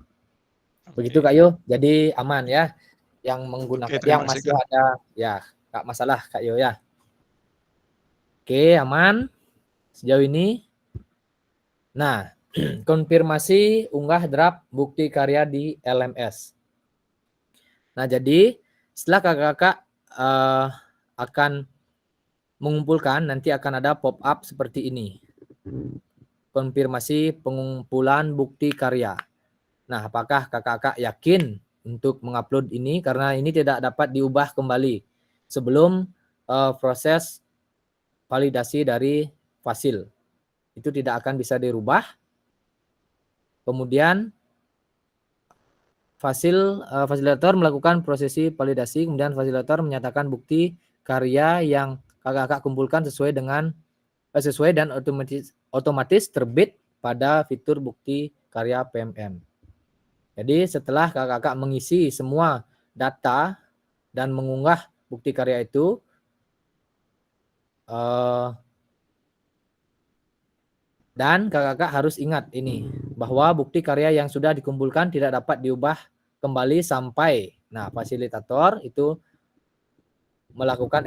Begitu Kak Yo, jadi aman ya. Yang menggunakan, yang masih ada, ya Kak masalah Kak Yo ya. Oke, aman sejauh ini. Nah, konfirmasi unggah draft bukti karya di LMS. Nah, jadi setelah kakak-kakak akan mengumpulkan, nanti akan ada pop-up seperti ini. Konfirmasi pengumpulan bukti karya. Nah, apakah kakak-kakak yakin untuk mengupload ini? Karena ini tidak dapat diubah kembali sebelum proses validasi dari Fasil. Itu tidak akan bisa dirubah. Kemudian fasilitator melakukan prosesi validasi, kemudian fasilitator menyatakan bukti karya yang kakak-kakak kumpulkan sesuai dan otomatis terbit pada fitur bukti karya PMM. Jadi setelah kakak-kakak mengisi semua data dan mengunggah bukti karya itu, dan kakak-kakak harus ingat ini, bahwa bukti karya yang sudah dikumpulkan tidak dapat diubah kembali sampai, nah fasilitator itu melakukan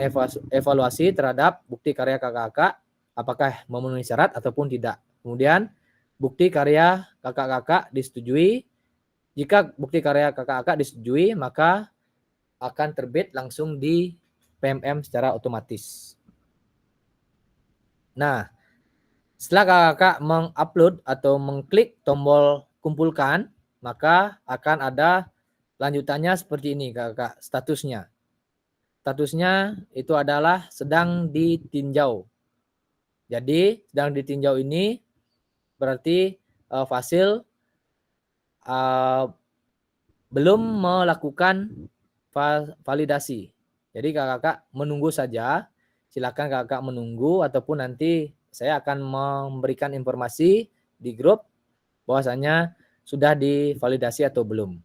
evaluasi terhadap bukti karya kakak-kakak, apakah memenuhi syarat ataupun tidak. Kemudian bukti karya kakak-kakak disetujui. Jika bukti karya kakak-kakak disetujui, maka akan terbit langsung di PMM secara otomatis. Nah, setelah kakak-kakak mengupload atau mengklik tombol kumpulkan, maka akan ada lanjutannya seperti ini kakak, statusnya. Statusnya itu adalah sedang ditinjau. Jadi sedang ditinjau ini berarti Fasil belum melakukan validasi. Jadi kakak-kakak menunggu saja. Silakan kakak menunggu, ataupun nanti saya akan memberikan informasi di grup bahwasanya sudah divalidasi atau belum.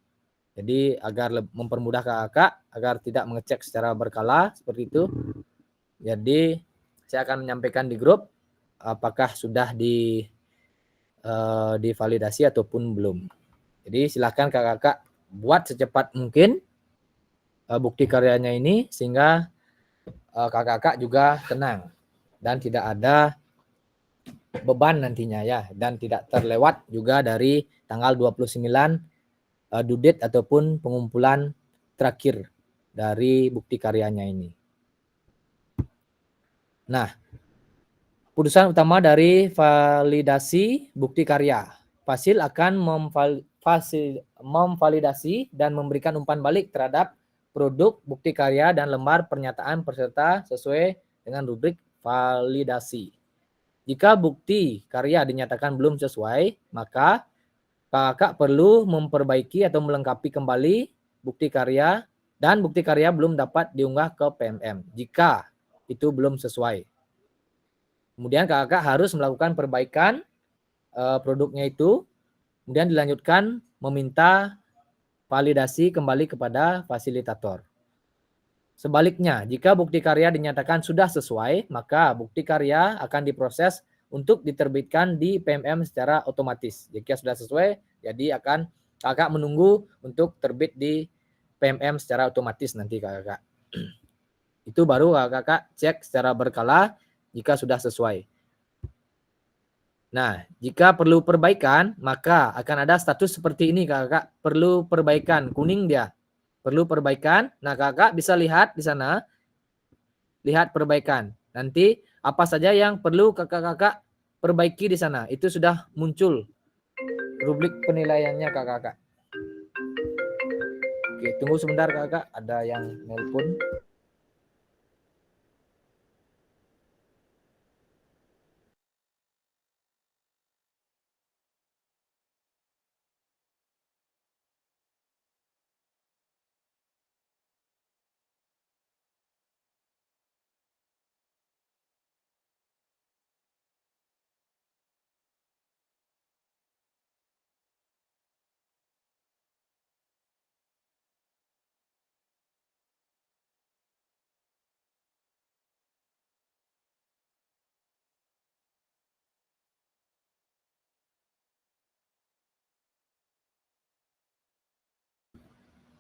Jadi agar mempermudah kakak agar tidak mengecek secara berkala seperti itu. Jadi saya akan menyampaikan di grup apakah sudah divalidasi ataupun belum. Jadi silakan kakak buat secepat mungkin bukti karyanya ini sehingga kakak juga tenang dan tidak ada beban nantinya ya, dan tidak terlewat juga dari tanggal 29 due date ataupun pengumpulan terakhir dari bukti karyanya ini. Nah, putusan utama dari validasi bukti karya. Fasil akan memvalidasi dan memberikan umpan balik terhadap produk, bukti karya, dan lembar pernyataan peserta sesuai dengan rubrik validasi. Jika bukti karya dinyatakan belum sesuai, maka kakak perlu memperbaiki atau melengkapi kembali bukti karya, dan bukti karya belum dapat diunggah ke PMM jika itu belum sesuai. Kemudian kakak harus melakukan perbaikan produknya itu, kemudian dilanjutkan meminta validasi kembali kepada fasilitator. Sebaliknya, jika bukti karya dinyatakan sudah sesuai, maka bukti karya akan diproses untuk diterbitkan di PMM secara otomatis. Jika sudah sesuai, jadi akan kakak menunggu untuk terbit di PMM secara otomatis nanti kakak. Itu baru kakak cek secara berkala jika sudah sesuai. Nah, jika perlu perbaikan, maka akan ada status seperti ini kakak. Perlu perbaikan, kuning dia. Perlu perbaikan. Nah, kakak bisa lihat di sana. Lihat perbaikan. Nanti apa saja yang perlu kakak-kakak perbaiki di sana. Itu sudah muncul rubrik penilaiannya kakak-kakak. Oke, tunggu sebentar kakak. Ada yang nelpon.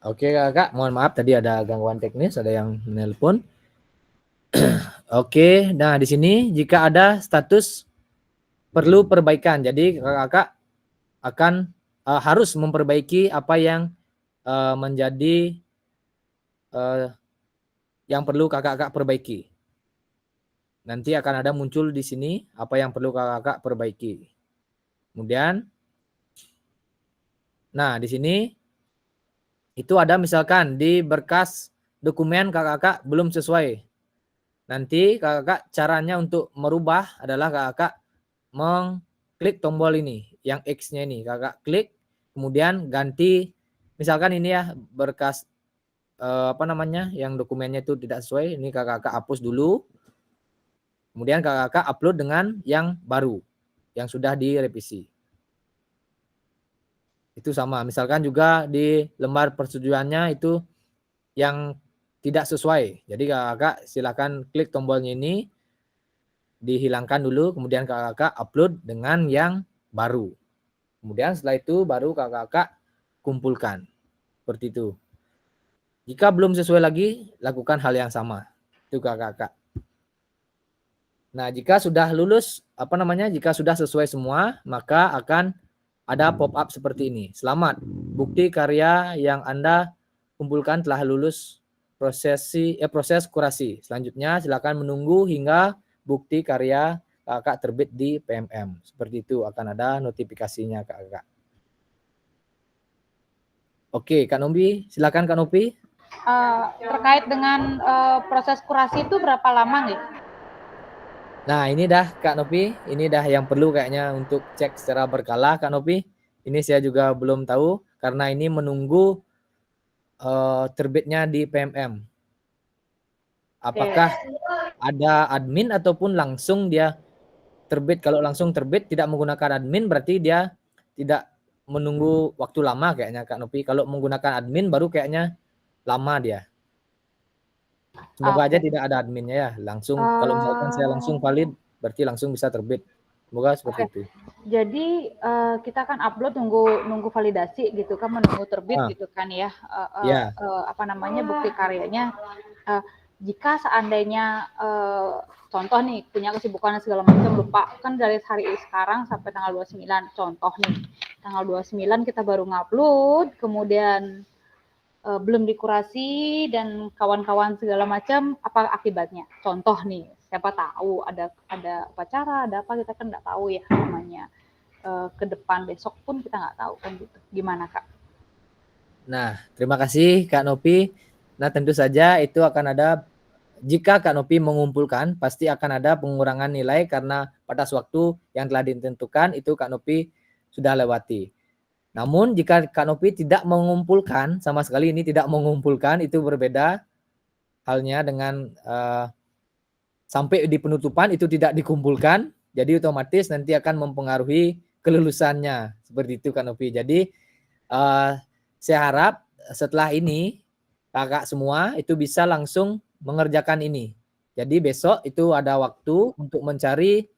Oke kakak, mohon maaf tadi ada gangguan teknis, ada yang menelpon. Oke, nah di sini jika ada status perlu perbaikan, jadi kakak akan harus memperbaiki apa yang menjadi yang perlu kakak perbaiki. Nanti akan ada muncul di sini apa yang perlu kakak perbaiki. Kemudian, nah di sini itu ada misalkan di berkas dokumen kakak belum sesuai. Nanti kakak caranya untuk merubah adalah kakak mengklik tombol ini, yang X-nya ini. Kakak klik, kemudian ganti, misalkan ini ya berkas yang dokumennya itu tidak sesuai. Ini kakak hapus dulu. Kemudian kakak upload dengan yang baru, yang sudah direvisi. Itu sama. Misalkan juga di lembar persetujuannya itu yang tidak sesuai. Jadi kakak silakan klik tombolnya ini, dihilangkan dulu, kemudian kakak upload dengan yang baru. Kemudian setelah itu baru kakak kumpulkan. Seperti itu. Jika belum sesuai lagi, lakukan hal yang sama. Itu kakak. Nah, jika sudah lulus, jika sudah sesuai semua, maka akan ada pop-up seperti ini. Selamat, bukti karya yang Anda kumpulkan telah lulus proses kurasi. Selanjutnya silakan menunggu hingga bukti karya kakak terbit di PMM. Seperti itu akan ada notifikasinya kakak. Oke, Kak Nombi, silakan Kak Novi. Terkait dengan proses kurasi itu berapa lama nih? Nah, ini dah Kak Novi, ini dah yang perlu kayaknya untuk cek secara berkala Kak Novi. Ini saya juga belum tahu karena ini menunggu terbitnya di PMM. Apakah ada admin ataupun langsung dia terbit. Kalau langsung terbit tidak menggunakan admin berarti dia tidak menunggu waktu lama kayaknya Kak Nopi. Kalau menggunakan admin baru kayaknya lama dia. Semoga aja Oke. tidak ada adminnya ya. Langsung kalau misalkan saya langsung valid berarti langsung bisa terbit. Semoga seperti Oke. itu. Jadi kita kan upload nunggu validasi gitu kan, menunggu terbit gitu kan ya. Ya. Apa namanya, bukti karyanya. Jika seandainya contoh nih punya kesibukan segala macam, lupa kan dari hari sekarang sampai tanggal 29, contoh nih tanggal 29 kita baru ngupload, kemudian belum dikurasi dan kawan-kawan segala macam, apa akibatnya? Contoh nih, siapa tahu ada upacara, ada apa, kita kan nggak tahu ya namanya. Ke depan besok pun kita nggak tahu kan gitu. Gimana Kak? Nah, terima kasih Kak Nopi. Nah, tentu saja itu akan ada, jika Kak Nopi mengumpulkan, pasti akan ada pengurangan nilai karena batas waktu yang telah ditentukan itu Kak Nopi sudah lewati. Namun jika Kak Nopi tidak mengumpulkan, sama sekali ini tidak mengumpulkan, itu berbeda halnya dengan sampai di penutupan itu tidak dikumpulkan, jadi otomatis nanti akan mempengaruhi kelulusannya. Seperti itu Kak Nopi. Jadi saya harap setelah ini kakak semua itu bisa langsung mengerjakan ini. Jadi besok itu ada waktu untuk mencari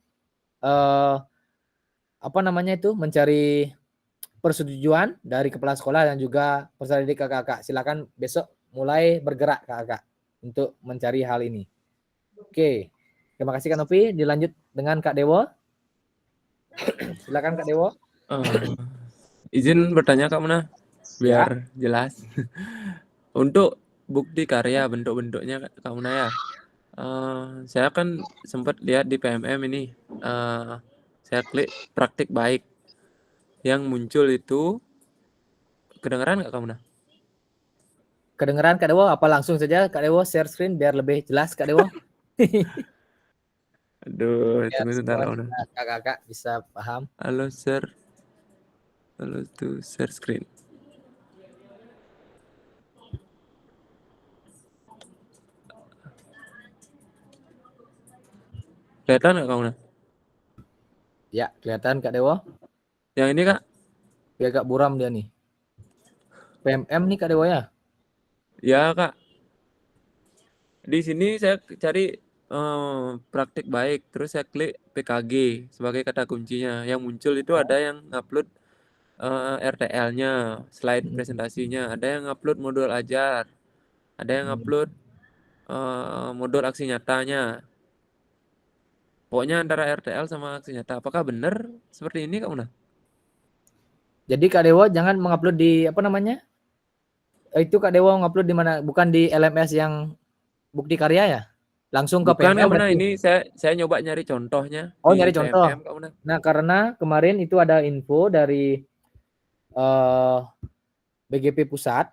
mencari persetujuan dari kepala sekolah dan juga peserta didik kakak-kakak. Silakan besok mulai bergerak kakak untuk mencari hal ini. Oke, terima kasih Kak Nopi. Dilanjut dengan Kak Dewo. Silakan Kak Dewo. Izin bertanya Kak Muna, biar jelas. Untuk bukti karya bentuk-bentuknya Kak Muna ya. Saya kan sempat lihat di PMM ini. Saya klik praktik baik. Yang muncul itu kedengeran nggak Kak Muna? Kedengeran Kak Dewo? Apa langsung saja Kak Dewo share screen biar lebih jelas Kak Dewo? Aduh, tunggu sebentar Kak Muna. Kakak bisa paham. Halo share. Halo tuh share screen. Kelihatan nggak Kak Muna? Ya, kelihatan Kak Dewo. Yang ini Kak? Ya agak buram dia nih. PMM nih Kak Dewo ya? Ya Kak. Di sini saya cari praktik baik, terus saya klik PKG sebagai kata kuncinya. Yang muncul itu ada yang upload RTL-nya, slide presentasinya, ada yang upload modul ajar, ada yang upload modul aksi nyatanya. Pokoknya antara RTL sama aksi nyata. Apakah benar seperti ini Kak Muna? Jadi Kak Dewo jangan mengupload di apa namanya? Itu Kak Dewo ngupload di mana? Bukan di LMS yang bukti karya ya? Langsung ke Bukan PMM. Kak Muna, ini saya nyoba nyari contohnya. Oh, di nyari contoh. PMM, Kak Muna. Nah, karena kemarin itu ada info dari BGP Pusat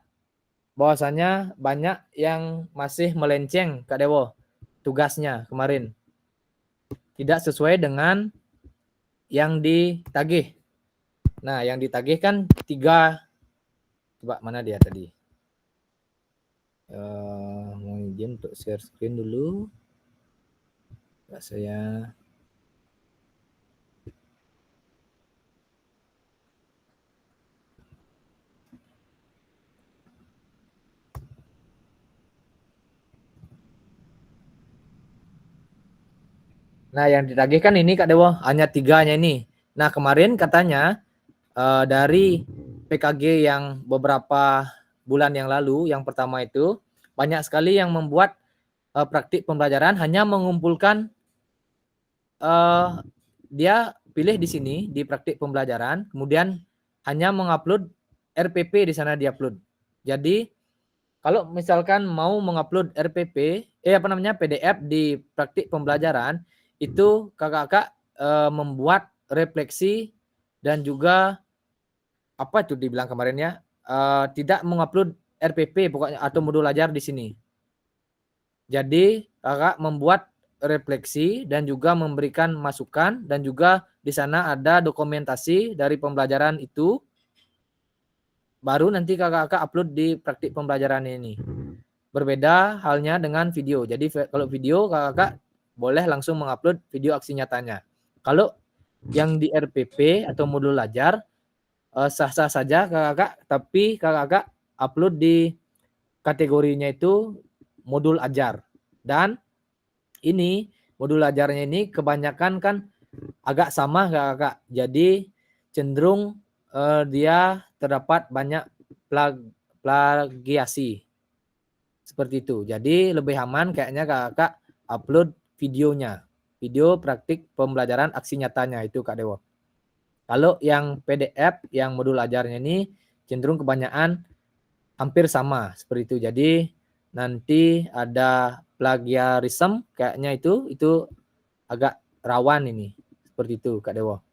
bahwasanya banyak yang masih melenceng Kak Dewo tugasnya kemarin. Tidak sesuai dengan yang ditagih. Nah, yang ditagih kan 3. Coba mana dia tadi? Mau izin untuk share screen dulu. Coba saya. Nah, yang ditagih kan ini Kak Dewo, hanya 3-nya ini. Nah, kemarin katanya dari PKG yang beberapa bulan yang lalu, yang pertama itu, banyak sekali yang membuat praktik pembelajaran hanya mengumpulkan, dia pilih di sini, di praktik pembelajaran, kemudian hanya mengupload RPP di sana diupload. Jadi, kalau misalkan mau mengupload RPP, PDF di praktik pembelajaran, itu kakak-kakak membuat refleksi dan juga apa itu dibilang kemarinnya tidak mengupload RPP pokoknya atau modul ajar di sini. Jadi kakak membuat refleksi dan juga memberikan masukan dan juga di sana ada dokumentasi dari pembelajaran itu. Baru nanti kakak-kakak upload di praktik pembelajaran ini. Berbeda halnya dengan video. Jadi kalau video kakak-kakak boleh langsung mengupload video aksi nyatanya. Kalau yang di RPP atau modul ajar sah-sah saja kakak, tapi kakak upload di kategorinya itu modul ajar. Dan ini modul ajarnya ini kebanyakan kan agak sama kakak. Jadi cenderung dia terdapat banyak plagiasi. Seperti itu. Jadi lebih aman kayaknya kakak upload videonya. Video praktik pembelajaran aksi nyatanya itu Kak Dewo. Kalau yang PDF, yang modul ajarnya ini cenderung kebanyakan hampir sama seperti itu. Jadi nanti ada plagiarism kayaknya itu agak rawan ini. Seperti itu Kak Dewo.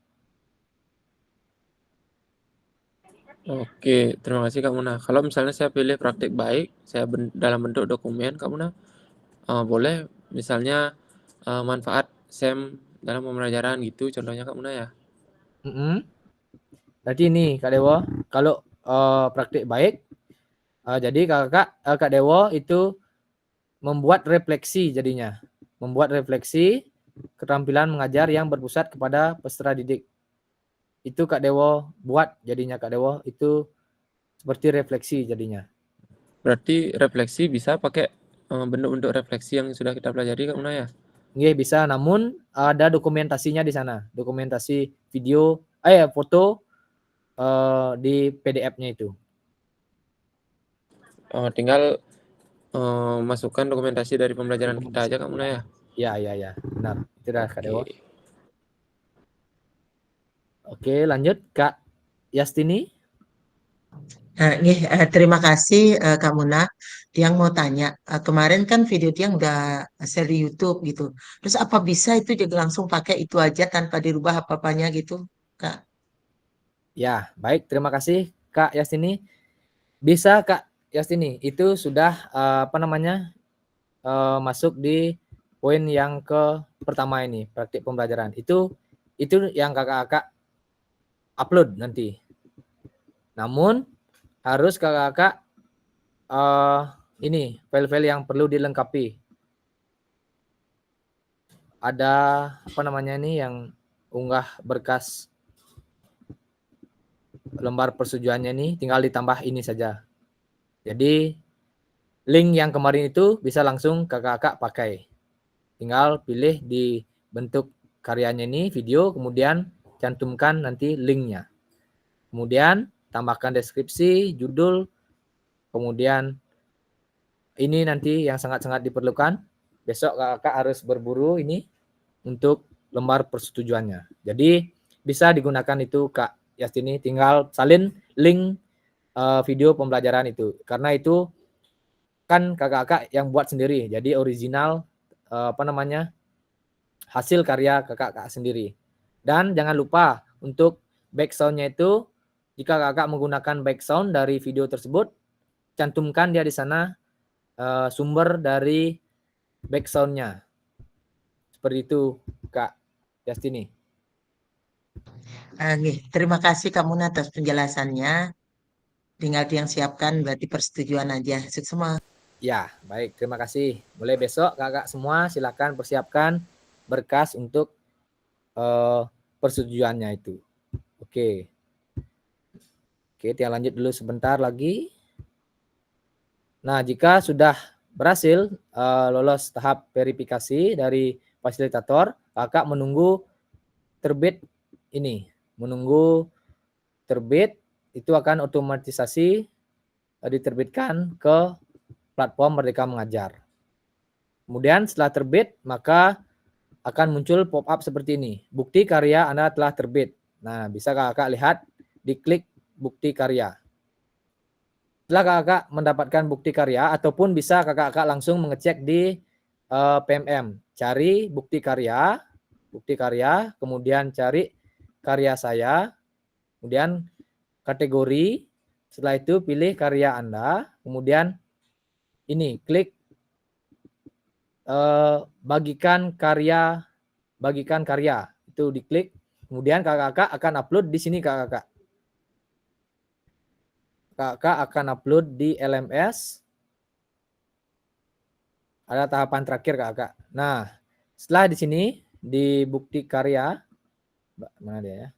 Oke, terima kasih Kak Muna. Kalau misalnya saya pilih praktik baik, saya dalam bentuk dokumen, Kak Muna, boleh misalnya manfaat SEM dalam pembelajaran gitu, contohnya Kak Muna ya. Berarti ini Kak Dewo, kalau praktik baik, jadi Kak Dewo itu membuat refleksi jadinya. Membuat refleksi keterampilan mengajar yang berpusat kepada peserta didik. Itu Kak Dewo buat jadinya Kak Dewo itu seperti refleksi jadinya. Berarti refleksi bisa pakai bentuk-bentuk refleksi yang sudah kita pelajari Kak Muna ya? Nggih bisa, namun ada dokumentasinya di sana. Dokumentasi video, foto di PDF-nya itu. Tinggal masukkan dokumentasi dari pembelajaran kita aja Kak Muna ya? Ya, benar. Itu dah Kak Dewo. Oke, lanjut Kak Yastini. Terima kasih Kak Muna. Tiang mau tanya, kemarin kan video Tiang udah share di YouTube gitu. Terus apa bisa itu juga langsung pakai itu aja tanpa dirubah apa-apanya gitu, Kak? Ya, baik. Terima kasih Kak Yastini. Bisa Kak Yastini, itu sudah masuk di poin yang pertama ini, praktik pembelajaran. Itu yang kakak upload nanti. Namun harus kakak ini file-file yang perlu dilengkapi. Ada yang unggah berkas lembar persetujuannya ini, tinggal ditambah ini saja. Jadi link yang kemarin itu bisa langsung kakak pakai. Tinggal pilih di bentuk karyanya ini video, kemudian cantumkan nanti linknya. Kemudian tambahkan deskripsi, judul, kemudian ini nanti yang sangat-sangat diperlukan. Besok kakak harus berburu ini untuk lembar persetujuannya. Jadi bisa digunakan itu Kak Yastini, tinggal salin link video pembelajaran itu. Karena itu kan kakak yang buat sendiri, jadi original hasil karya kakak sendiri. Dan jangan lupa untuk background-nya itu, jika kakak menggunakan background dari video tersebut, cantumkan dia di sana sumber dari background-nya. Seperti itu Kak Yastini. Terima kasih Kak Muna atas penjelasannya. Tinggal Tiang siapkan berarti persetujuan aja. Sukses semua. Ya, baik. Terima kasih. Mulai besok kakak semua silakan persiapkan berkas untuk persetujuannya itu. Oke, Tiang lanjut dulu sebentar lagi. Nah, jika sudah berhasil lolos tahap verifikasi dari fasilitator, kakak menunggu terbit ini. Menunggu terbit, itu akan otomatisasi diterbitkan ke platform Merdeka Mengajar. Kemudian setelah terbit, maka akan muncul pop-up seperti ini. Bukti karya Anda telah terbit. Nah, bisa kakak lihat, diklik bukti karya. Setelah kakak mendapatkan bukti karya, ataupun bisa kakak langsung mengecek di PMM. Cari bukti karya, kemudian cari karya saya, kemudian kategori, setelah itu pilih karya Anda, kemudian ini klik bagikan karya, itu diklik, kemudian kakak akan upload di sini kakak akan upload di LMS. Ada tahapan terakhir kakak. Nah, setelah di sini di bukti karya, Mana dia ya?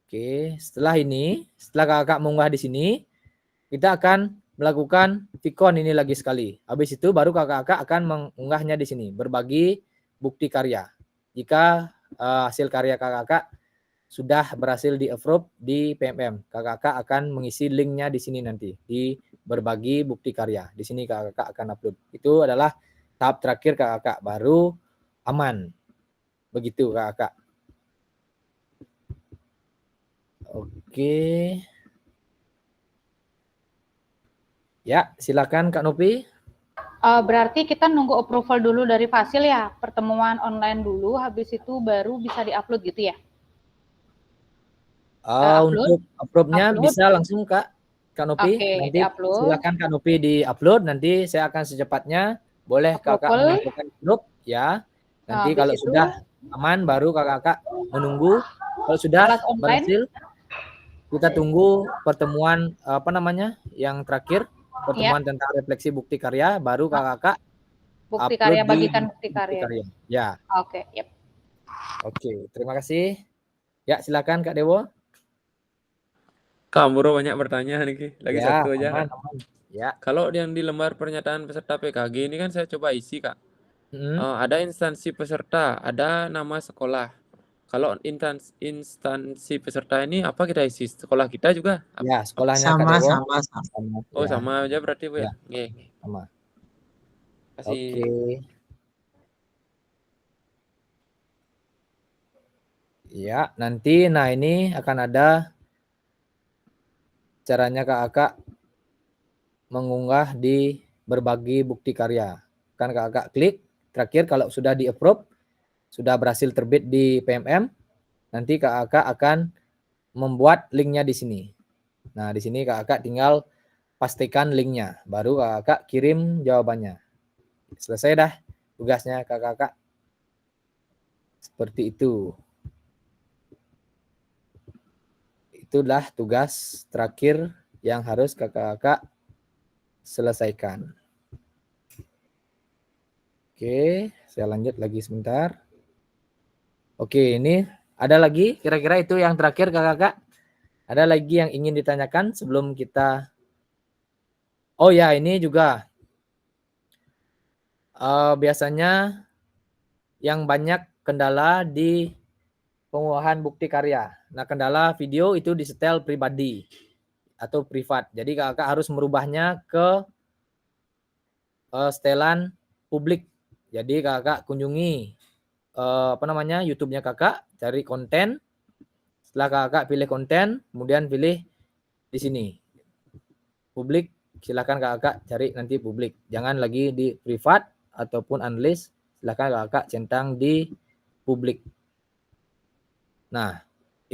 Oke, setelah ini, setelah kakak mengunggah di sini, kita akan melakukan Vicon ini lagi sekali. Habis itu baru kakak akan mengunggahnya di sini, berbagi bukti karya. Jika hasil karya kakak sudah berhasil di-approve di PMM, kakak akan mengisi linknya di sini nanti, di berbagi bukti karya. Di sini kakak akan upload. Itu adalah tahap terakhir kakak, baru aman. Begitu kakak. Oke. Ya, silakan Kak Nopi. Berarti kita nunggu approval dulu dari Fasil ya, pertemuan online dulu, habis itu baru bisa diupload gitu ya? Untuk upload-nya bisa langsung Kak Nopi. Oke, Nanti di-upload. silakan Kak Nopi di-upload, nanti saya akan secepatnya boleh kakak Approval. menyampaikan upload ya. Nanti Habis kalau itu, sudah aman baru kakak menunggu. Kalau sudah kelas online. berhasil, kita tunggu pertemuan yang terakhir, pertemuan tentang refleksi bukti karya, baru kakak Bukti upload karya, di bagikan bukti karya. Ya. Oke, yep. Oke, terima kasih. Ya, silakan Kak Dewo. Kak Bro banyak bertanya nih, lagi Ya, satu aja. aman. Kak. Ya. Kalau yang di lembar pernyataan peserta PKG ini kan saya coba isi Kak. Ada instansi peserta, ada nama sekolah. Kalau instansi peserta ini apa kita isi? Sekolah kita juga? Ya, sekolahnya Kak Sama, Dewo. sama. Oh, Ya. sama aja berarti Bu ya? Ya. Sama. Kasih. Oke. Ya, nanti ini akan ada caranya kakak mengunggah di berbagi bukti karya. Kan kakak klik terakhir kalau sudah di-approve, sudah berhasil terbit di PMM, nanti kakak akan membuat linknya di sini. Nah, di sini kakak tinggal pastikan linknya, baru kakak kirim jawabannya. Selesai dah tugasnya kakak. Seperti itu. Itulah tugas terakhir yang harus kakak selesaikan. Oke, saya lanjut lagi sebentar. Oke, ini ada lagi kira-kira itu yang terakhir kakak. Ada lagi yang ingin ditanyakan sebelum kita. Oh ya, ini juga biasanya yang banyak kendala di pengunggahan bukti karya. Nah, kendala video itu disetel pribadi atau privat. Jadi kakak harus merubahnya ke setelan publik. Jadi kakak kunjungi YouTube-nya kakak, cari konten. Setelah kakak pilih konten, kemudian pilih di sini publik. Silakan kakak cari nanti publik. Jangan lagi di privat ataupun unlist. Silakan kakak centang di publik. Nah,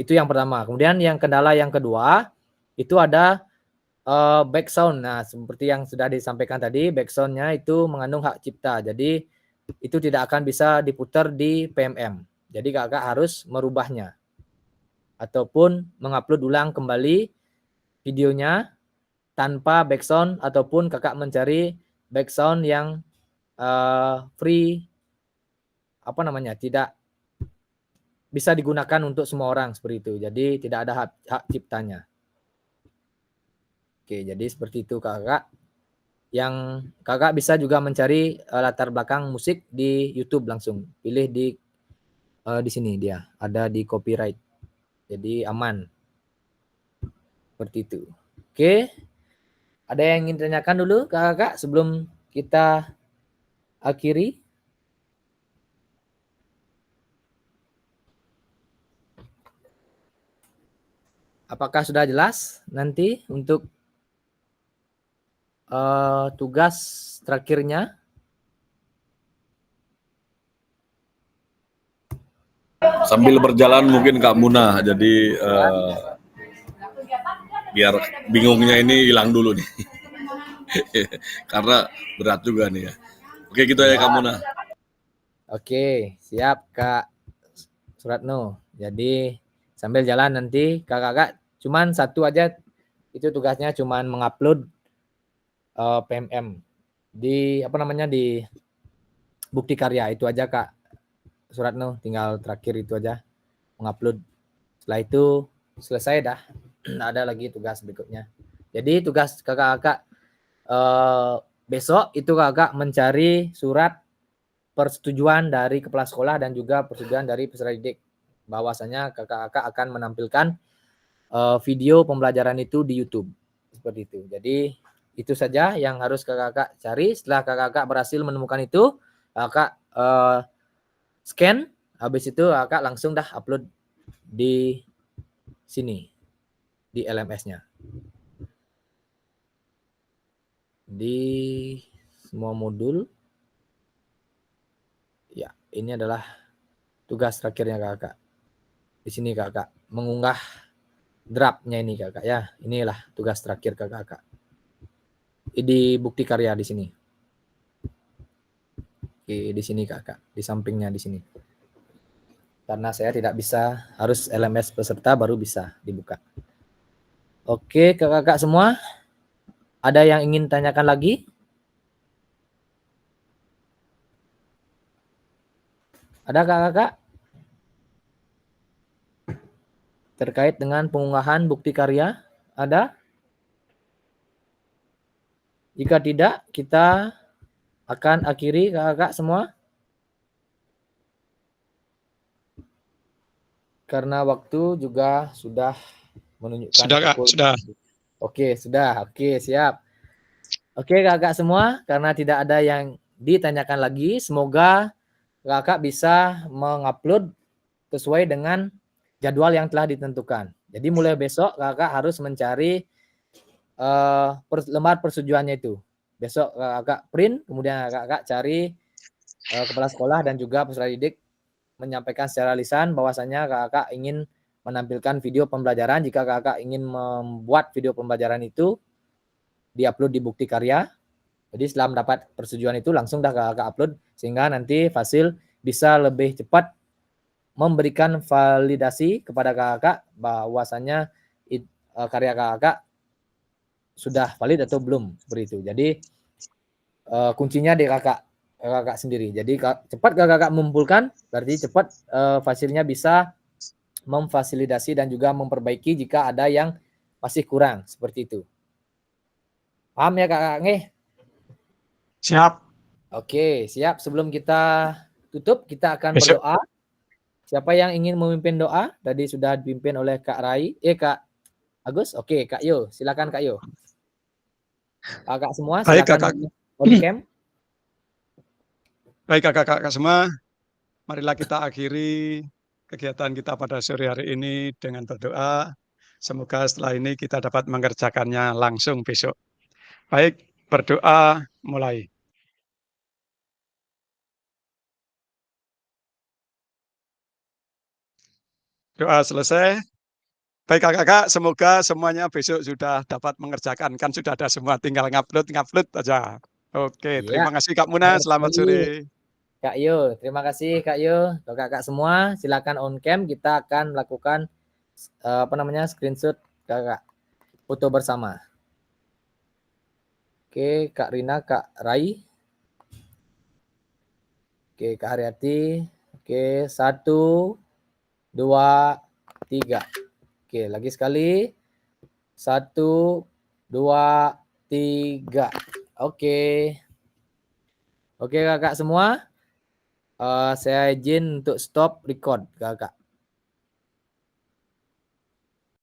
itu yang pertama. Kemudian yang kendala yang kedua itu ada background. Nah, seperti yang sudah disampaikan tadi, background-nya itu mengandung hak cipta. Jadi itu tidak akan bisa diputar di PMM. Jadi kakak harus merubahnya ataupun mengupload ulang kembali videonya tanpa background ataupun kakak mencari background yang free tidak bisa digunakan untuk semua orang seperti itu. Jadi tidak ada hak ciptanya. Oke, jadi seperti itu kakak. Yang kakak bisa juga mencari latar belakang musik di YouTube langsung. Pilih di sini dia, ada di copyright. Jadi aman. Seperti itu. Oke. Ada yang ingin tanyakan dulu kakak sebelum kita akhiri? Apakah sudah jelas nanti untuk tugas terakhirnya? Sambil berjalan mungkin Kak Muna, jadi biar bingungnya ini hilang dulu nih. Karena berat juga nih ya. Oke, gitu ya Kak Muna. Oke, siap Kak Suratno. Jadi sambil jalan nanti kakak cuman satu aja, itu tugasnya cuman mengupload PMM di di bukti karya. Itu aja Kak Suratno, tinggal terakhir itu aja. mengupload. Setelah itu selesai dah. Nggak ada lagi tugas berikutnya. Jadi tugas kakak-kakak besok itu kakak mencari surat persetujuan dari kepala sekolah dan juga persetujuan dari peserta didik. Bahwasanya kakak-kakak akan menampilkan video pembelajaran itu di YouTube. Seperti itu. Jadi itu saja yang harus kakak-kakak cari. Setelah kakak-kakak berhasil menemukan itu, kakak scan. Habis itu kakak langsung dah upload di sini. Di LMS-nya. Di semua modul. Ya, ini adalah tugas terakhirnya kakak. Di sini kakak mengunggah draftnya ini kakak ya. Inilah tugas terakhir kakak. Di bukti karya di sini. Oke, di sini kakak, di sampingnya di sini. Karena saya tidak bisa, harus LMS peserta baru bisa dibuka. Oke, kakak-kakak semua, ada yang ingin tanyakan lagi? Ada kakak-kakak? Terkait dengan pengunggahan bukti karya, ada? Jika tidak, kita akan akhiri kakak-kakak semua. Karena waktu juga sudah menunjukkan. Sudah kak, sudah. Oke, sudah. Oke, siap. Oke kakak semua, karena tidak ada yang ditanyakan lagi, semoga kakak bisa mengupload sesuai dengan jadwal yang telah ditentukan. Jadi mulai besok kakak harus mencari lembar persetujuannya itu. Besok kakak print, kemudian kakak cari kepala sekolah dan juga peserta didik menyampaikan secara lisan bahwasanya kakak ingin menampilkan video pembelajaran. Jika kakak ingin membuat video pembelajaran itu diupload di bukti karya. Jadi setelah mendapat persetujuan itu langsung dah kakak upload sehingga nanti Fasil bisa lebih cepat memberikan validasi kepada kakak bahwasanya karya kakak sudah valid atau belum seperti itu. Jadi kuncinya di kakak sendiri. Jadi cepat kakak mengumpulkan, berarti cepat Fasilnya bisa memfasilitasi dan juga memperbaiki jika ada yang masih kurang seperti itu. Paham ya kakak nih? Siap. Oke, siap. Sebelum kita tutup, kita akan berdoa. Siapa yang ingin memimpin doa? Tadi sudah dipimpin oleh Kak Rai, Kak Agus. Oke, Kak Yo, silakan Kak Yo. Kakak semua, silakan. Baik kakak. On cam. Baik kakak-kakak semua, marilah kita akhiri kegiatan kita pada sore hari ini dengan berdoa. Semoga setelah ini kita dapat mengerjakannya langsung besok. Baik, berdoa mulai. Doa selesai. Baik kakak-kakak, semoga semuanya besok sudah dapat mengerjakan. Kan sudah ada semua, tinggal ngupload aja. Oke, terima kasih Kak Muna, selamat sore. Kak Yo, terima kasih Kak Yo. Kakak-kakak semua, silakan on cam. Kita akan melakukan screenshot kakak foto bersama. Oke, Kak Rina, Kak Rai. Oke, Kak Haryati. Oke, 1, 2, 3. Oke, lagi sekali. 1, 2, 3. Oke. Oke kakak semua. Saya izin untuk stop record kakak.